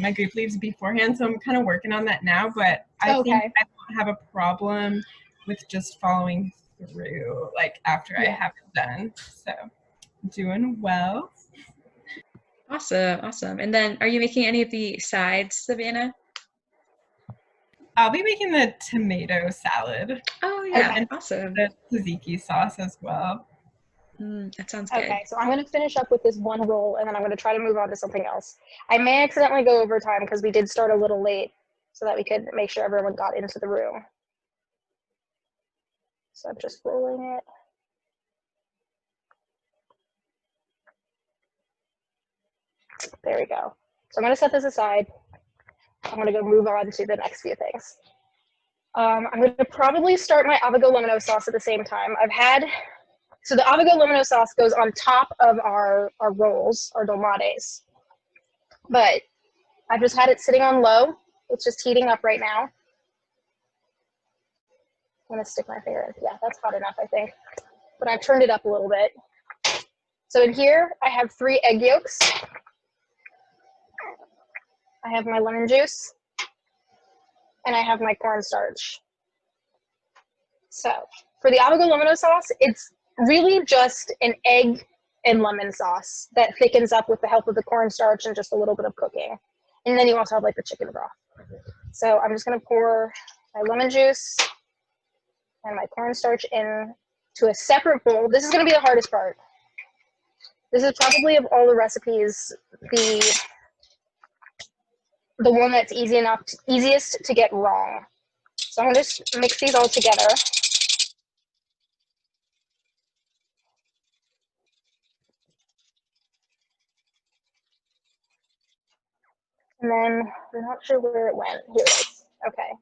my grape leaves beforehand, so I'm kind of working on that now. But I think I won't have a problem with just following through like after I have it done. So doing well. Awesome, awesome. And then are you making any of the sides, Savannah? I'll be making the tomato salad. Oh yeah, Okay. awesome. The tzatziki sauce as well. That sounds good. Okay, so I'm going to finish up with this one roll, and then I'm going to try to move on to something else. I may accidentally go over time because we did start a little late so that we could make sure everyone got into the room. So I'm just rolling it. There we go. So I'm going to set this aside. I'm going to go move on to the next few things. I'm going to probably start my avoco lemon sauce at the same time. So the avoco lemon sauce goes on top of our rolls, our dolmades. But I've just had it sitting on low. It's just heating up right now. I'm going to stick my finger in. Yeah, that's hot enough, I think. But I've turned it up a little bit. So in here, I have 3 egg yolks. I have my lemon juice. And I have my cornstarch. So for the avoco lemon sauce, it's really just an egg and lemon sauce that thickens up with the help of the cornstarch and just a little bit of cooking. And then you also have like the chicken broth. So I'm just going to pour my lemon juice and my cornstarch in to a separate bowl. This is going to be the hardest part. This is probably of all the recipes the one that's easiest to get wrong. So I'm going to just mix these all together. And then I'm not sure where it went. Here it is. Okay.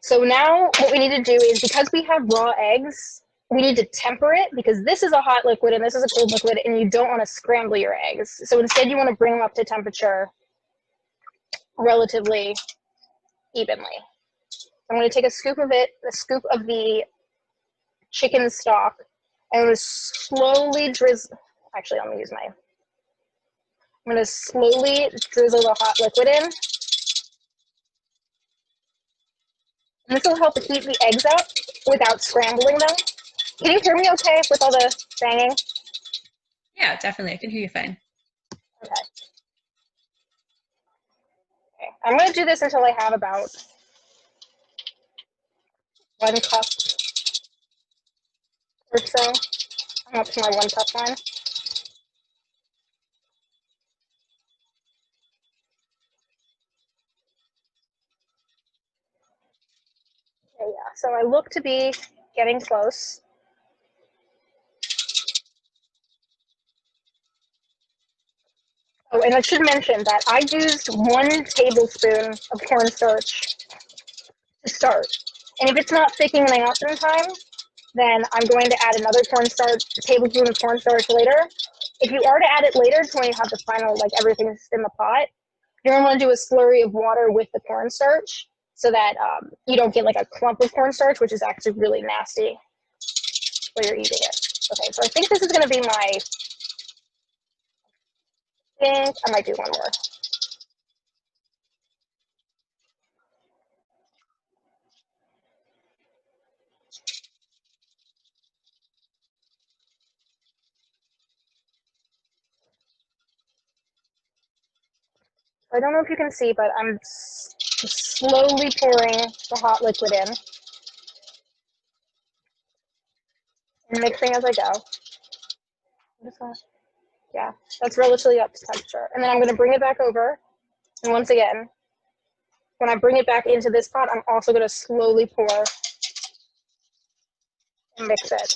So now what we need to do is, because we have raw eggs, we need to temper it because this is a hot liquid and this is a cold liquid and you don't want to scramble your eggs. So instead you want to bring them up to temperature relatively evenly. I'm going to take a scoop of it, a scoop of the chicken stock, and I'm going to slowly drizzle, actually I'm going to use I'm going to slowly drizzle the hot liquid in. And this will help heat the eggs up without scrambling them. Can you hear me okay with all the banging? Yeah, definitely. I can hear you fine. Okay. Okay. I'm going to do this until I have about 1 cup or so. I'm up to my 1 cup line. Okay, yeah. So I look to be getting close. Oh, and I should mention that I used 1 tablespoon of cornstarch to start. And if it's not thickening up in time, then I'm going to add another tablespoon of cornstarch later. If you are to add it later, to when you have the final, like everything's in the pot, you're going to want to do a slurry of water with the cornstarch so that you don't get like a clump of cornstarch, which is actually really nasty while you're eating it. Okay, so I think this is going to be I might do 1 more. I don't know if you can see, but I'm slowly pouring the hot liquid in and mixing as I go. I'm just gonna, yeah, that's relatively up to texture. And then I'm gonna bring it back over. And once again, when I bring it back into this pot, I'm also gonna slowly pour and mix it.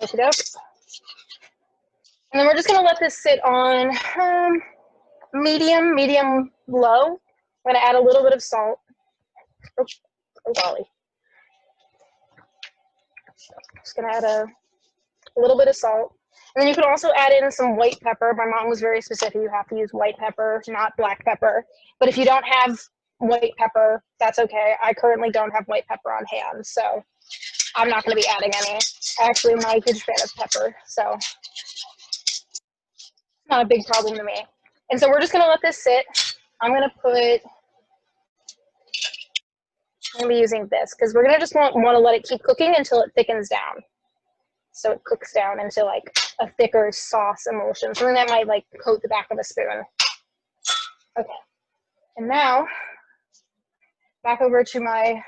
Okey doke. And then we're just gonna let this sit on medium low. I'm gonna add a little bit of salt. Oh golly. Just gonna add a little bit of salt. And then you can also add in some white pepper. My mom was very specific. You have to use white pepper, not black pepper. But if you don't have white pepper, that's okay. I currently don't have white pepper on hand, so I'm not going to be adding any. Actually, I'm not a huge fan of pepper, so it's not a big problem to me. And so we're just going to let this sit. I'm going to be using this because we're going to just want to let it keep cooking until it thickens down. So it cooks down into like a thicker sauce emulsion. Something that might like coat the back of a spoon. Okay. And now, back over to my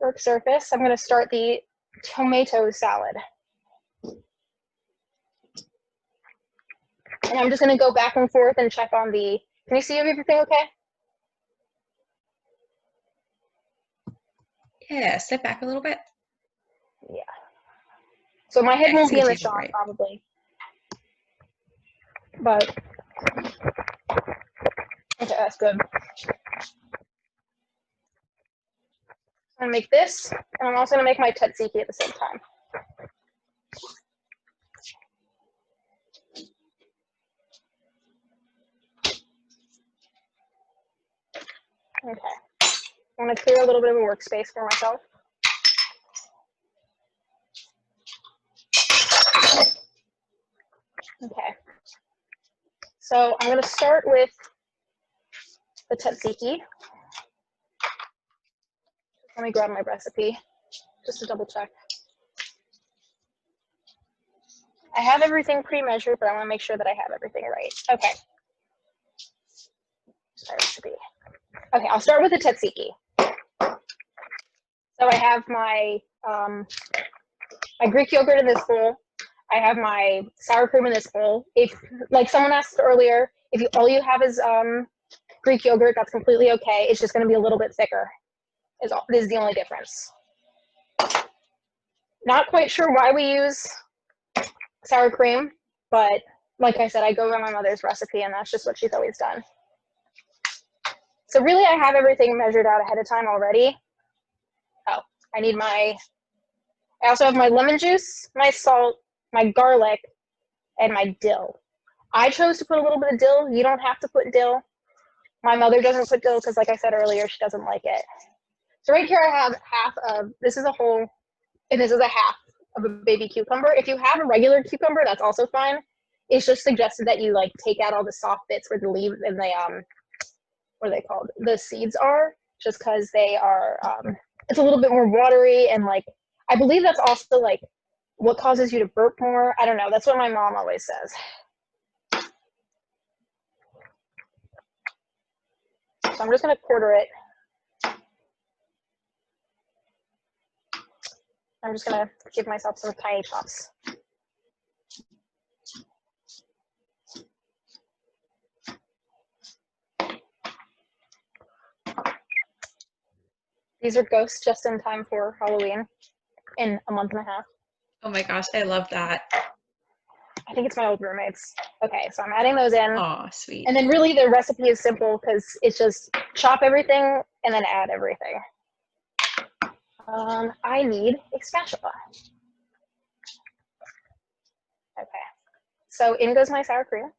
work surface, I'm going to start the tomato salad. And I'm just going to go back and forth and check on the, can you see everything okay? Yeah, step back a little bit. Yeah. So my head Okay, won't so be in the you take it shot right. probably. But, okay, that's good. I'm going to make this, and I'm also going to make my tzatziki at the same time. Okay. I'm going to clear a little bit of a workspace for myself. Okay. So I'm going to start with the tzatziki. Let me grab my recipe just to double check. I have everything pre-measured, but I want to make sure that I have everything right. Okay. My recipe. Okay, I'll start with the tzatziki. So I have my my Greek yogurt in this bowl. I have my sour cream in this bowl. If, like someone asked earlier, if all you have is Greek yogurt, that's completely okay. It's just going to be a little bit thicker. Is the only difference. Not quite sure why we use sour cream, but like I said, I go by my mother's recipe, and that's just what she's always done. So really, I have everything measured out ahead of time already. Oh, I also have my lemon juice, my salt, my garlic, and my dill. I chose to put a little bit of dill. You don't have to put dill. My mother doesn't put dill because, like I said earlier, she doesn't like it. So right here I have this is a whole, and this is a half of a baby cucumber. If you have a regular cucumber, that's also fine. It's just suggested that you like take out all the soft bits where the leaves and the what are they called? The seeds are, just because they are it's a little bit more watery, and like I believe that's also like what causes you to burp more. I don't know. That's what my mom always says. So I'm just gonna quarter it. I'm just gonna give myself some tiny chops. These are ghosts just in time for Halloween in a month and a half. Oh my gosh, I love that. I think it's my old roommates. Okay, so I'm adding those in. Aw, sweet. And then really the recipe is simple because it's just chop everything and then add everything. I need a spatula. Okay, so in goes my sour cream.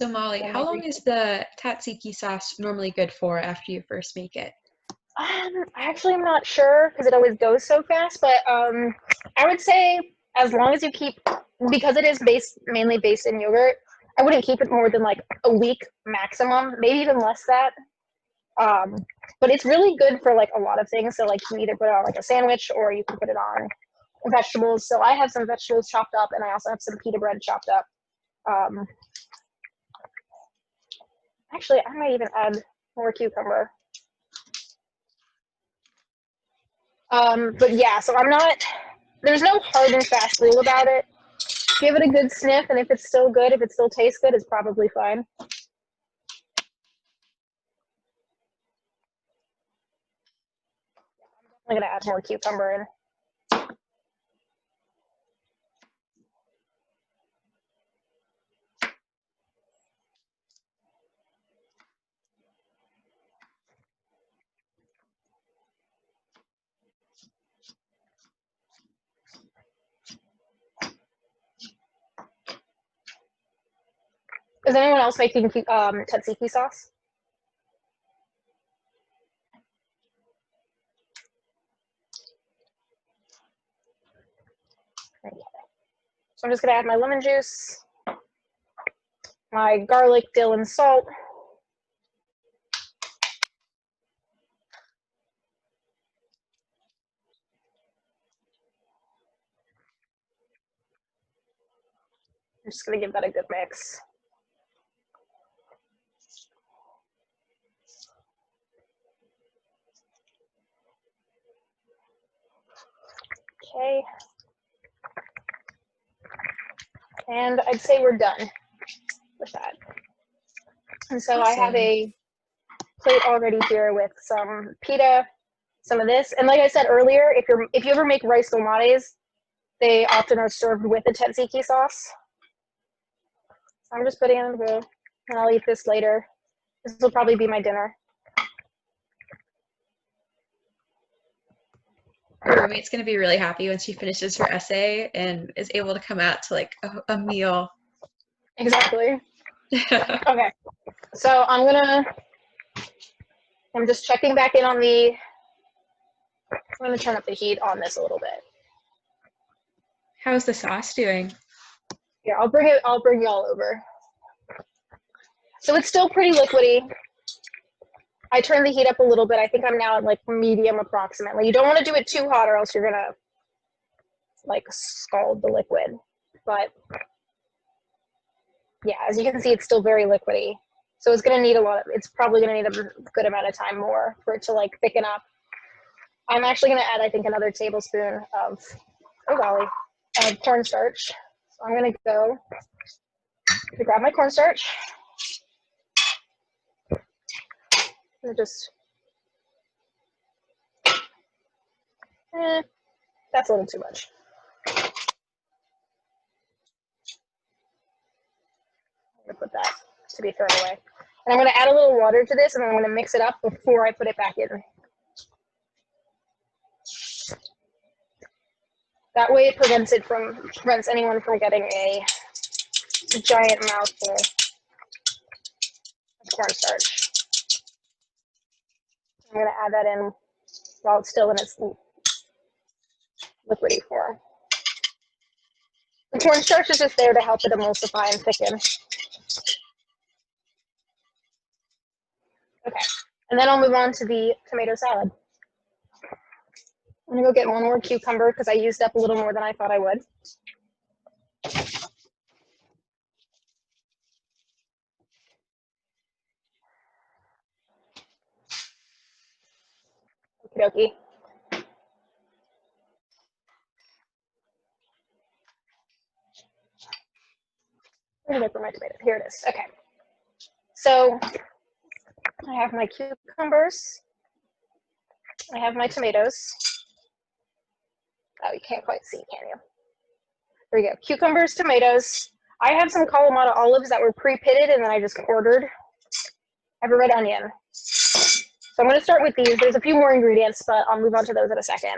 So Molly, how long is the tzatziki sauce normally good for after you first make it? Actually, I'm not sure because it always goes so fast, but I would say as long as you keep, because it is mainly based in yogurt, I wouldn't keep it more than like a week maximum, maybe even less that. But it's really good for like a lot of things. So like you can either put it on like a sandwich or you can put it on vegetables. So I have some vegetables chopped up and I also have some pita bread chopped up. Actually, I might even add more cucumber. But yeah, so there's no hard and fast rule about it. Give it a good sniff, and if it's still good, if it still tastes good, it's probably fine. I'm gonna add more cucumber in. Is anyone else making tzatziki sauce? Okay. So I'm just gonna add my lemon juice, my garlic, dill, and salt. I'm just gonna give that a good mix. Okay. And I'd say we're done with that. And so I have a plate already here with some pita, some of this, and like I said earlier, if you ever make rice tomates, they often are served with a tzatziki sauce. So I'm just putting it in the bowl, and I'll eat this later. This will probably be my dinner. Your roommate's going to be really happy when she finishes her essay and is able to come out to like a meal. Exactly. Okay, so I'm just checking back in on I'm gonna turn up the heat on this a little bit. How's the sauce doing? Here, I'll bring you all over. So it's still pretty liquidy. I turned the heat up a little bit. I think I'm now at like medium approximately. You don't want to do it too hot or else you're gonna like scald the liquid. But yeah, as you can see, it's still very liquidy. So it's gonna need it's probably gonna need a good amount of time more for it to like thicken up. I'm actually gonna add, I think, another tablespoon of, cornstarch. So I'm gonna go to grab my cornstarch. And just, that's a little too much. I'm gonna put that to be thrown away. And I'm gonna add a little water to this and I'm gonna mix it up before I put it back in. That way it prevents anyone from getting a giant mouthful of cornstarch. I'm gonna add that in while it's still in its liquidy form. The cornstarch is just there to help it emulsify and thicken. Okay, and then I'll move on to the tomato salad. I'm gonna go get one more cucumber because I used up a little more than I thought I would. Okie dokie. Where did I put my tomato? Here it is. Okay. So I have my cucumbers. I have my tomatoes. Oh, you can't quite see, can you? There we go. Cucumbers, tomatoes. I have some Kalamata olives that were pre-pitted and then I just quartered. I have a red onion. So I'm going to start with these. There's a few more ingredients, but I'll move on to those in a second.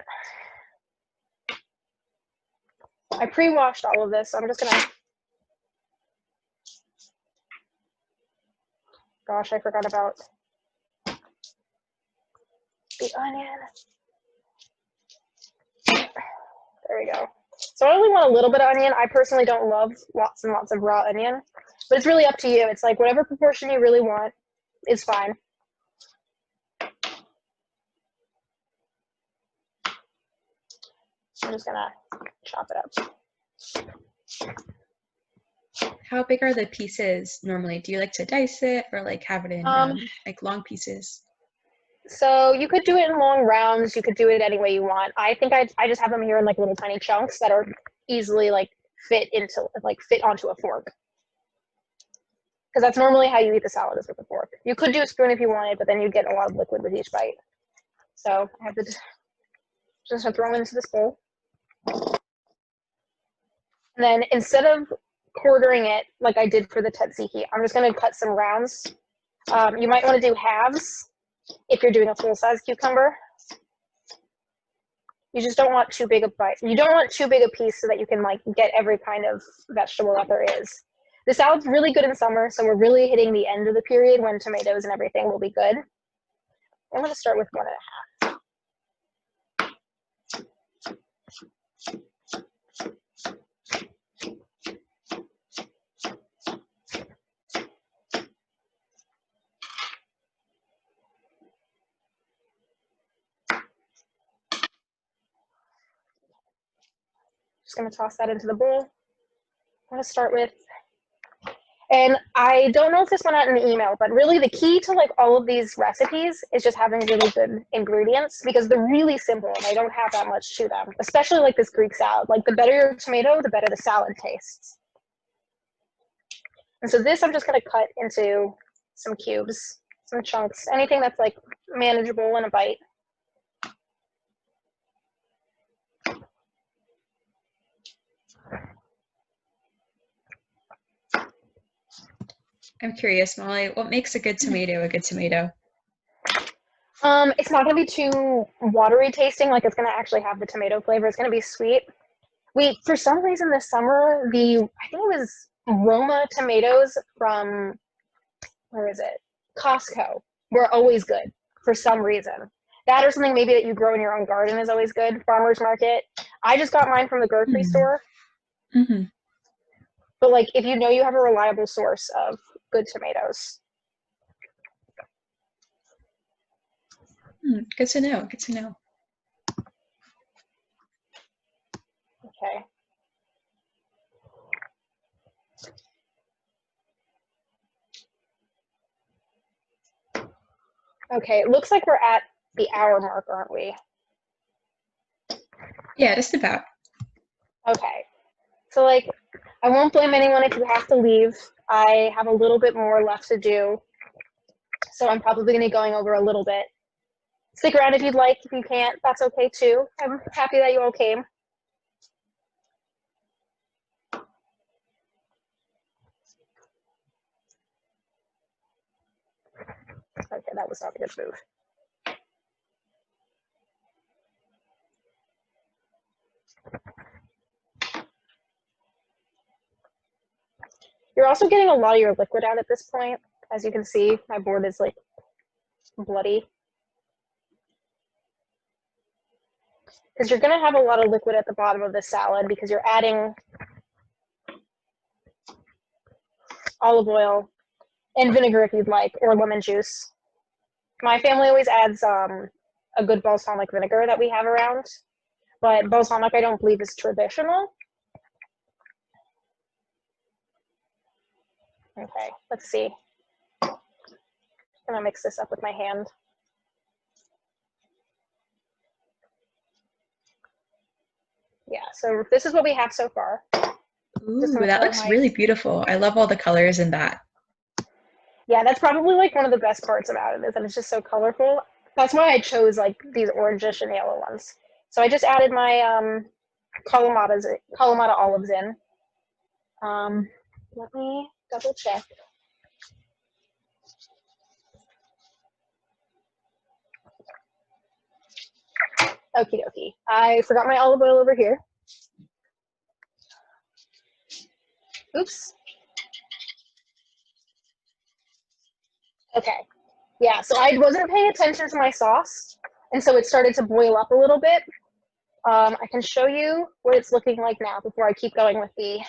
I pre-washed all of this, so I'm just going to... Gosh, I forgot about the onion. There we go. So I only want a little bit of onion. I personally don't love lots and lots of raw onion, but it's really up to you. It's like whatever proportion you really want is fine. I'm just gonna chop it up. How big are the pieces normally? Do you like to dice it or like have it in like long pieces? So you could do it in long rounds. You could do it any way you want. I think I just have them here in like little tiny chunks that are easily like fit onto a fork. Because that's normally how you eat the salad, is with a fork. You could do a spoon if you wanted, but then you'd get a lot of liquid with each bite. So I have to just throw it into this bowl. And then instead of quartering it like I did for the tzatziki, I'm just going to cut some rounds. You might want to do halves if you're doing a full-size cucumber. You just don't want too big a bite. You don't want too big a piece so that you can like get every kind of vegetable that there is. The salad's really good in summer, so we're really hitting the end of the period when tomatoes and everything will be good. I'm going to start with 1.5. Just going to toss that into the bowl. I'm going to start with, and I don't know if this went out in the email, but really the key to like all of these recipes is just having really good ingredients, because they're really simple and they don't have that much to them, especially like this Greek salad. Like the better your tomato, the better the salad tastes. And so this I'm just going to cut into some cubes, some chunks, anything that's like manageable in a bite. I'm curious, Molly, what makes a good tomato a good tomato? It's not going to be too watery tasting, like it's going to actually have the tomato flavor. It's going to be sweet. For some reason this summer, I think it was Roma tomatoes from, where is it? Costco were always good for some reason. That or something maybe that you grow in your own garden is always good. Farmer's market. I just got mine from the grocery store. Mm-hmm. But like, if you know you have a reliable source of good tomatoes. Good to know. Good to know. Okay. Okay, it looks like we're at the hour mark, aren't we? Yeah, just about. Okay. So like, I won't blame anyone if you have to leave. I have a little bit more left to do. So I'm probably going to be going over a little bit. Stick around if you'd like. If you can't, that's okay too. I'm happy that you all came. Okay, that was not a good move. You're also getting a lot of your liquid out at this point. As you can see, my board is like bloody. Because you're going to have a lot of liquid at the bottom of the salad because you're adding olive oil and vinegar if you'd like, or lemon juice. My family always adds a good balsamic vinegar that we have around, but balsamic I don't believe is traditional. Okay, let's see. I'm gonna mix this up with my hand. Yeah, so this is what we have so far. Ooh, that looks really beautiful. I love all the colors in that. Yeah, that's probably like one of the best parts about it, is that it's just so colorful. That's why I chose like these orangish and yellow ones. So I just added my Kalamata olives in. Let me double check. Okie dokie. I forgot my olive oil over here. Oops. Okay. Yeah, so I wasn't paying attention to my sauce, and so it started to boil up a little bit. I can show you what it's looking like now before I keep going with the, yeah.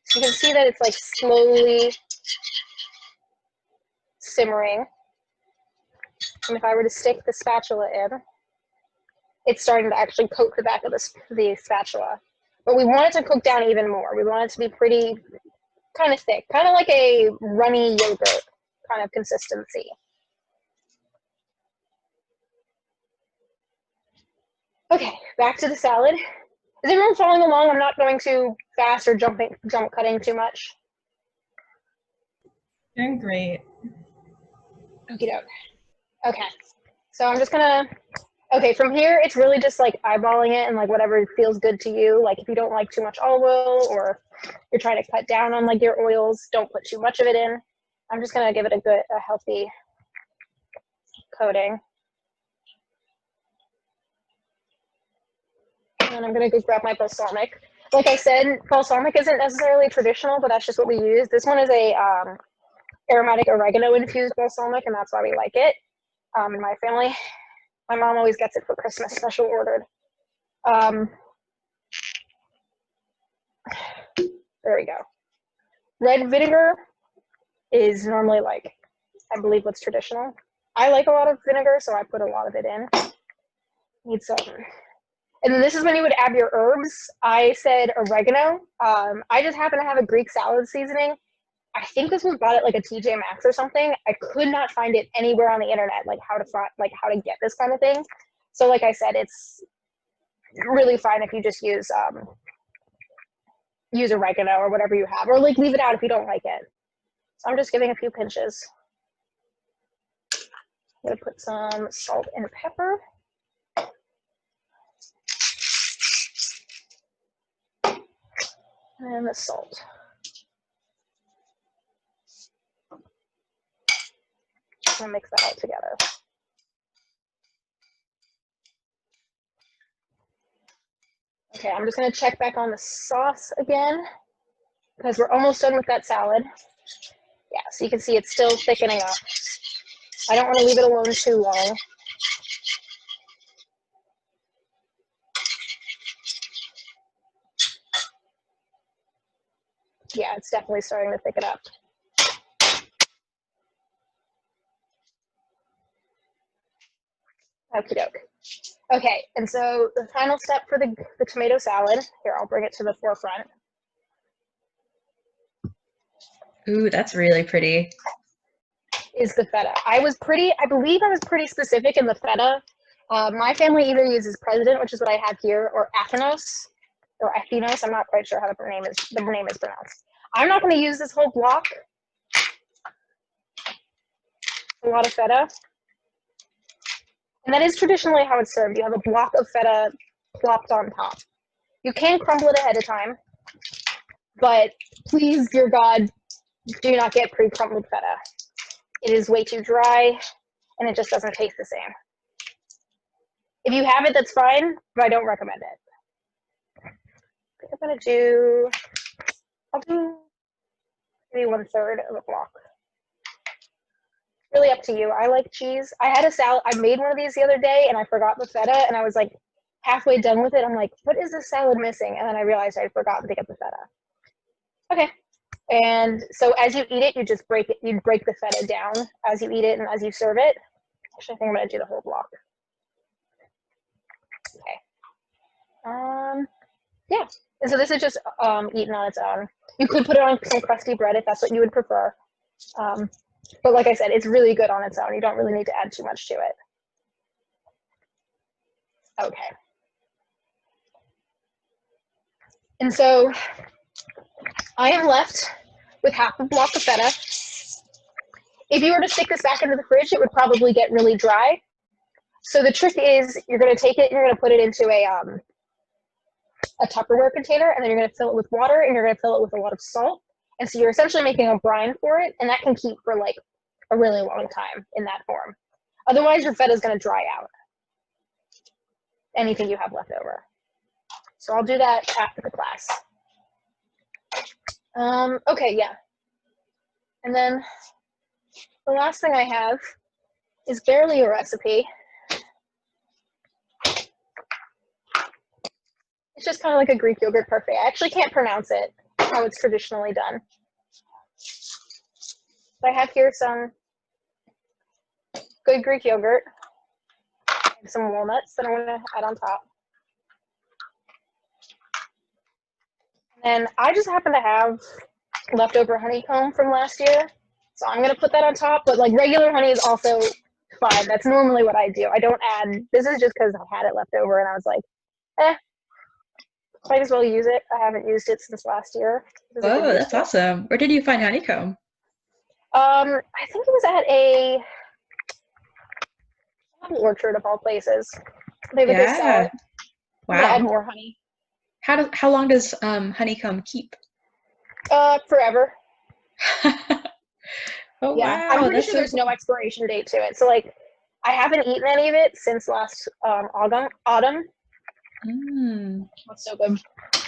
So you can see that it's like slowly simmering. And if I were to stick the spatula in, it's starting to actually coat the back of the spatula. But we want it to cook down even more. We want it to be pretty, kind of thick, kind of like a runny yogurt kind of consistency. Okay, back to the salad. Is everyone following along? I'm not going too fast or jump cutting too much. Doing great. Okie doke. Okay, so I'm just gonna, okay, from here, it's really just like eyeballing it and like whatever feels good to you. Like if you don't like too much olive oil or you're trying to cut down on like your oils, don't put too much of it in. I'm just gonna give it a healthy coating. And I'm gonna go grab my balsamic. Like I said, balsamic isn't necessarily traditional, but that's just what we use. This one is a aromatic oregano infused balsamic, and that's why we like it in my family. My mom always gets it for Christmas, special ordered. There we go. Red vinegar is normally like, I believe what's traditional. I like a lot of vinegar, so I put a lot of it in. Need some. And then this is when you would add your herbs. I said oregano. I just happen to have a Greek salad seasoning. I think this was bought at like a TJ Maxx or something. I could not find it anywhere on the internet, like how to get this kind of thing. So like I said, it's really fine if you just use oregano or whatever you have, or like leave it out if you don't like it. So I'm just giving a few pinches. I'm gonna put some salt and pepper. And the salt. I'm gonna mix that all together. Okay, I'm just gonna check back on the sauce again because we're almost done with that salad. Yeah, so you can see it's still thickening up. I don't want to leave it alone too long. Yeah, it's definitely starting to thicken up. Okie doke. Okay, and so the final step for the tomato salad, here, I'll bring it to the forefront. Ooh, that's really pretty. Is the feta. I believe I was pretty specific in the feta. My family either uses President, which is what I have here, or Athenos, or Athenos. I'm not quite sure how the name is pronounced. I'm not going to use this whole block. A lot of feta. And that is traditionally how it's served. You have a block of feta plopped on top. You can crumble it ahead of time, but please, dear God, do not get pre-crumbled feta. It is way too dry, and it just doesn't taste the same. If you have it, that's fine, but I don't recommend it. I'll do maybe 1/3 of a block. Really up to you. I like cheese. I had a salad. I made one of these the other day, and I forgot the feta, and I was like halfway done with it. I'm like, what is this salad missing? And then I realized I'd forgotten to get the feta. Okay. And so as you eat it, you just break it. You break the feta down as you eat it and as you serve it. Actually, I think I'm gonna do the whole block. Okay. Yeah. And so this is just eaten on its own. You could put it on some crusty bread if that's what you would prefer. But like I said, it's really good on its own. You don't really need to add too much to it. Okay. And so I am left with half a block of feta. If you were to stick this back into the fridge, it would probably get really dry. So the trick is you're going to take it and you're going to put it into a Tupperware container, and then you're going to fill it with water, and you're going to fill it with a lot of salt. And so you're essentially making a brine for it, and that can keep for like a really long time in that form. Otherwise, your feta is going to dry out. Anything you have left over. So I'll do that after the class. Okay, yeah. And then the last thing I have is barely a recipe. It's just kind of like a Greek yogurt parfait. I actually can't pronounce it, how it's traditionally done. But I have here some good Greek yogurt and some walnuts that I'm going to add on top. And I just happen to have leftover honeycomb from last year, so I'm going to put that on top. But like regular honey is also fine. That's normally what I do. I don't add, this is just because I had it left over and I was like, might as well use it. I haven't used it since last year. Oh, that's awesome. Where did you find honeycomb? I think it was at a apple orchard of all places. They would just sell it. Wow. To add more honey. How long does honeycomb keep? Forever. Oh, yeah, wow. I'm pretty sure there's no expiration date to it. So like, I haven't eaten any of it since last autumn. That's so good.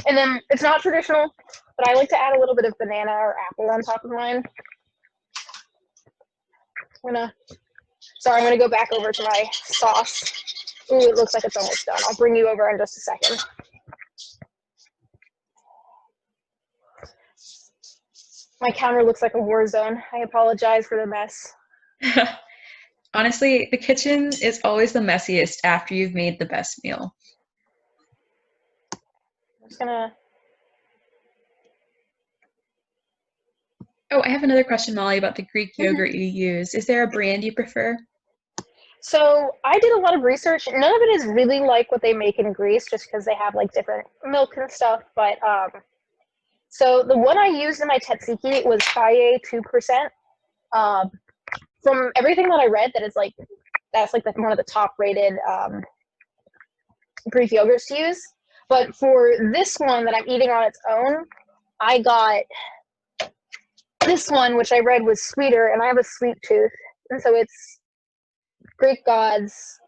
And then it's not traditional, but I like to add a little bit of banana or apple on top of mine. I'm gonna go back over to my sauce. Ooh, it looks like it's almost done. I'll bring you over in just a second. My counter looks like a war zone. I apologize for the mess. Honestly, the kitchen is always the messiest after you've made the best meal. I'm just gonna... Oh, I have another question, Molly, about the Greek yogurt you use. Is there a brand you prefer? So I did a lot of research. None of it is really like what they make in Greece, just because they have like different milk and stuff. But so the one I used in my tzatziki was Faye 2%. From everything that I read, that's like one of the top rated Greek yogurts to use. But for this one that I'm eating on its own, I got this one, which I read was sweeter, and I have a sweet tooth, and so it's Greek Gods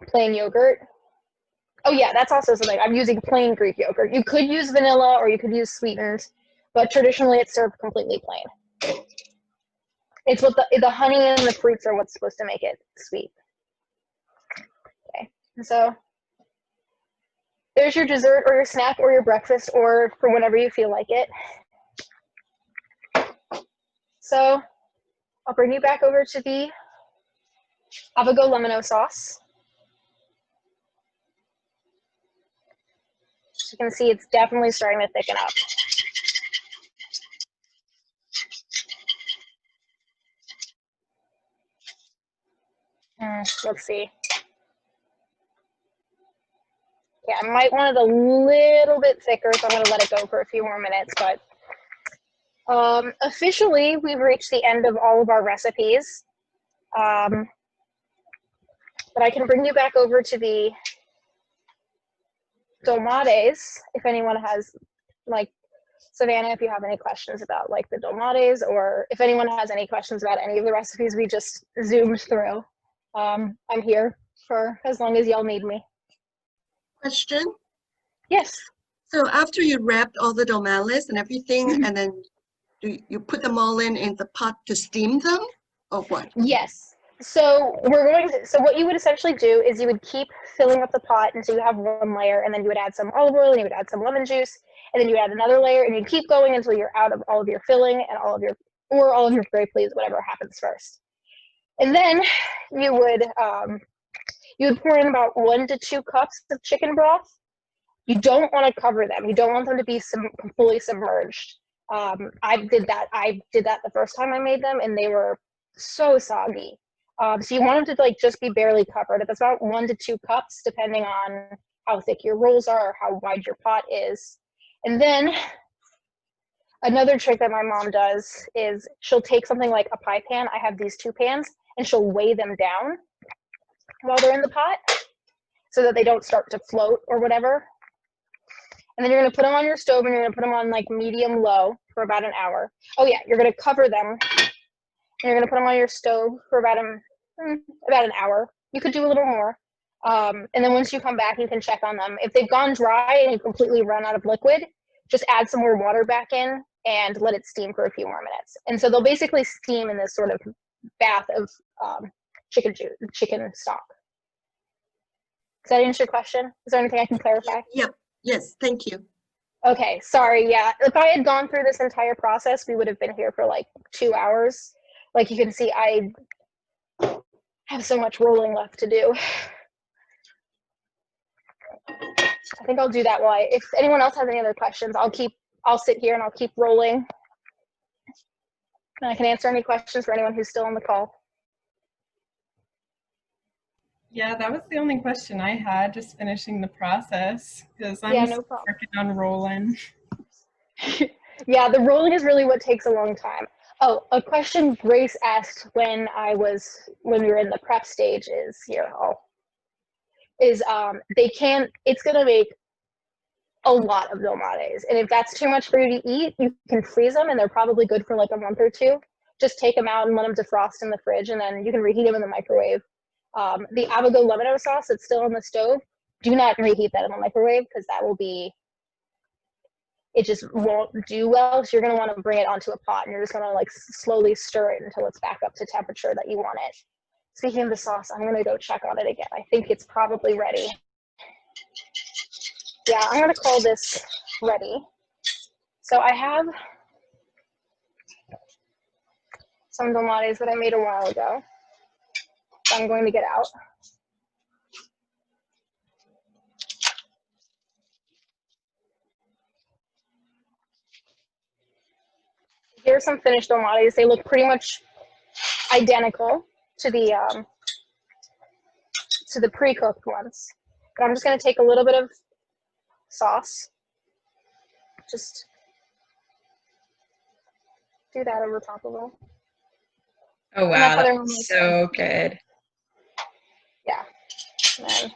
plain yogurt. Oh yeah, that's also something. I'm using plain Greek yogurt. You could use vanilla or you could use sweetened, but traditionally it's served completely plain. It's what the honey and the fruits are what's supposed to make it sweet. Okay, and so there's your dessert or your snack or your breakfast or for whenever you feel like it. So I'll bring you back over to the Avogo Lemino sauce. As you can see, it's definitely starting to thicken up. Let's see. Yeah, I might want it a little bit thicker, so I'm going to let it go for a few more minutes. But officially, we've reached the end of all of our recipes. But I can bring you back over to the dolmades if anyone has, like, Savannah, if you have any questions about like the dolmades, or if anyone has any questions about any of the recipes we just zoomed through. I'm here for as long as y'all need me. Question? Yes. So after you wrapped all the domales and everything, and then you put them all in the pot to steam them, or what? Yes. So so what you would essentially do is you would keep filling up the pot until you have one layer, and then you would add some olive oil, and you would add some lemon juice, and then you add another layer, and you keep going until you're out of all of your filling and all of your grape leaves, whatever happens first. And then you would pour in about 1 to 2 cups of chicken broth. You don't want to cover them. You don't want them to be fully submerged. I did that the first time I made them, and they were so soggy. So you want them to like just be barely covered. It's about 1 to 2 cups, depending on how thick your rolls are or how wide your pot is. And then another trick that my mom does is she'll take something like a pie pan. I have these 2 pans, and she'll weigh them down while they're in the pot so that they don't start to float or whatever. And then you're going to put them on your stove and you're going to put them on like medium low for about an hour. Oh yeah, you're going to cover them. And you're going to put them on your stove for about an hour. You could do a little more. And then once you come back, you can check on them. If they've gone dry and you completely run out of liquid, just add some more water back in and let it steam for a few more minutes. And so they'll basically steam in this sort of bath of chicken stock. Does that answer your question? Is there anything I can clarify? Yep. Yes. Thank you. Okay. Sorry. Yeah. If I had gone through this entire process, we would have been here for like 2 hours. Like you can see, I have so much rolling left to do. I think I'll do that while if anyone else has any other questions, I'll sit here and I'll keep rolling. And I can answer any questions for anyone who's still on the call. Yeah, that was the only question I had, just finishing the process, because I'm no problem. working on rolling. Yeah, the rolling is really what takes a long time. Oh, a question Grace asked when we were in the prep stage is it's gonna make a lot of dolmades, and if that's too much for you to eat, you can freeze them and they're probably good for like a month or two. Just take them out and let them defrost in the fridge, and then you can reheat them in the microwave. The Avogo lemon sauce that's still on the stove, do not reheat that in the microwave because it just won't do well. So you're going to want to bring it onto a pot and you're just going to like slowly stir it until it's back up to temperature that you want it. Speaking of the sauce, I'm going to go check on it again. I think it's probably ready. Yeah, I'm going to call this ready. So I have some dolmades that I made a while ago. I'm going to get out. Here's some finished dolmades. They look pretty much identical to the pre-cooked ones. But I'm just going to take a little bit of sauce. Just do that over top of them. Oh wow, that's so good. Yeah. And then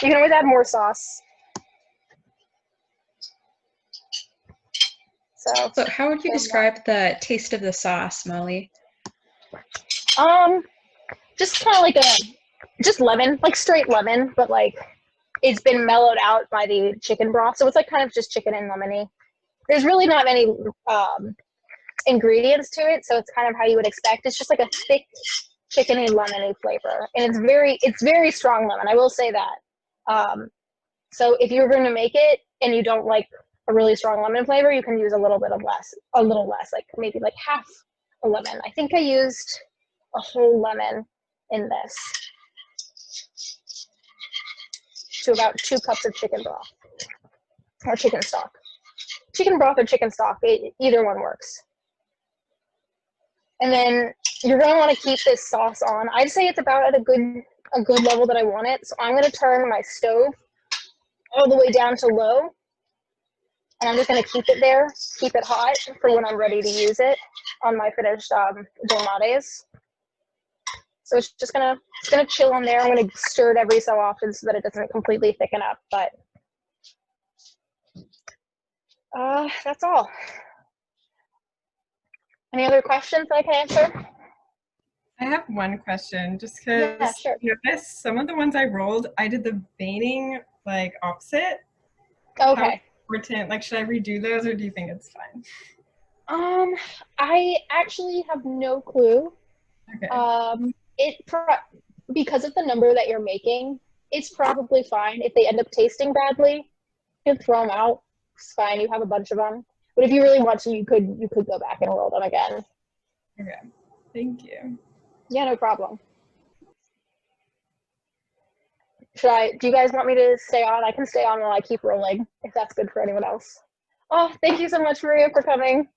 you can always add more sauce. So how would you describe the taste of the sauce, Molly? Just kind of like just lemon, like straight lemon, but like it's been mellowed out by the chicken broth. So it's like kind of just chicken and lemony. There's really not many ingredients to it, so it's kind of how you would expect. It's just like a thick chickeny lemony flavor, and it's very strong lemon. I will say that. So if you're going to make it and you don't like a really strong lemon flavor, you can use a little less, like maybe like half a lemon. I think I used a whole lemon in this to about 2 cups of chicken broth or chicken stock. Chicken broth or chicken stock, either one works. And then you're going to want to keep this sauce on. I'd say it's about at a good level that I want it. So I'm going to turn my stove all the way down to low. And I'm just going to keep it there, keep it hot for when I'm ready to use it on my finished dolmades. So it's just gonna chill on there. I'm gonna stir it every so often so that it doesn't completely thicken up. But that's all. Any other questions that I can answer? I have one question, just because Yeah, sure. some of the ones I rolled, I did the veining like opposite. Okay. How important? Like, should I redo those, or do you think it's fine? I actually have no clue. Okay. Because of the number that you're making, it's probably fine. If they end up tasting badly, you can throw them out. It's fine. You have a bunch of them. But if you really want to, you could go back and roll them again. Okay. Thank you. Yeah, no problem. Do you guys want me to stay on? I can stay on while I keep rolling, if that's good for anyone else. Oh, thank you so much, Maria, for coming.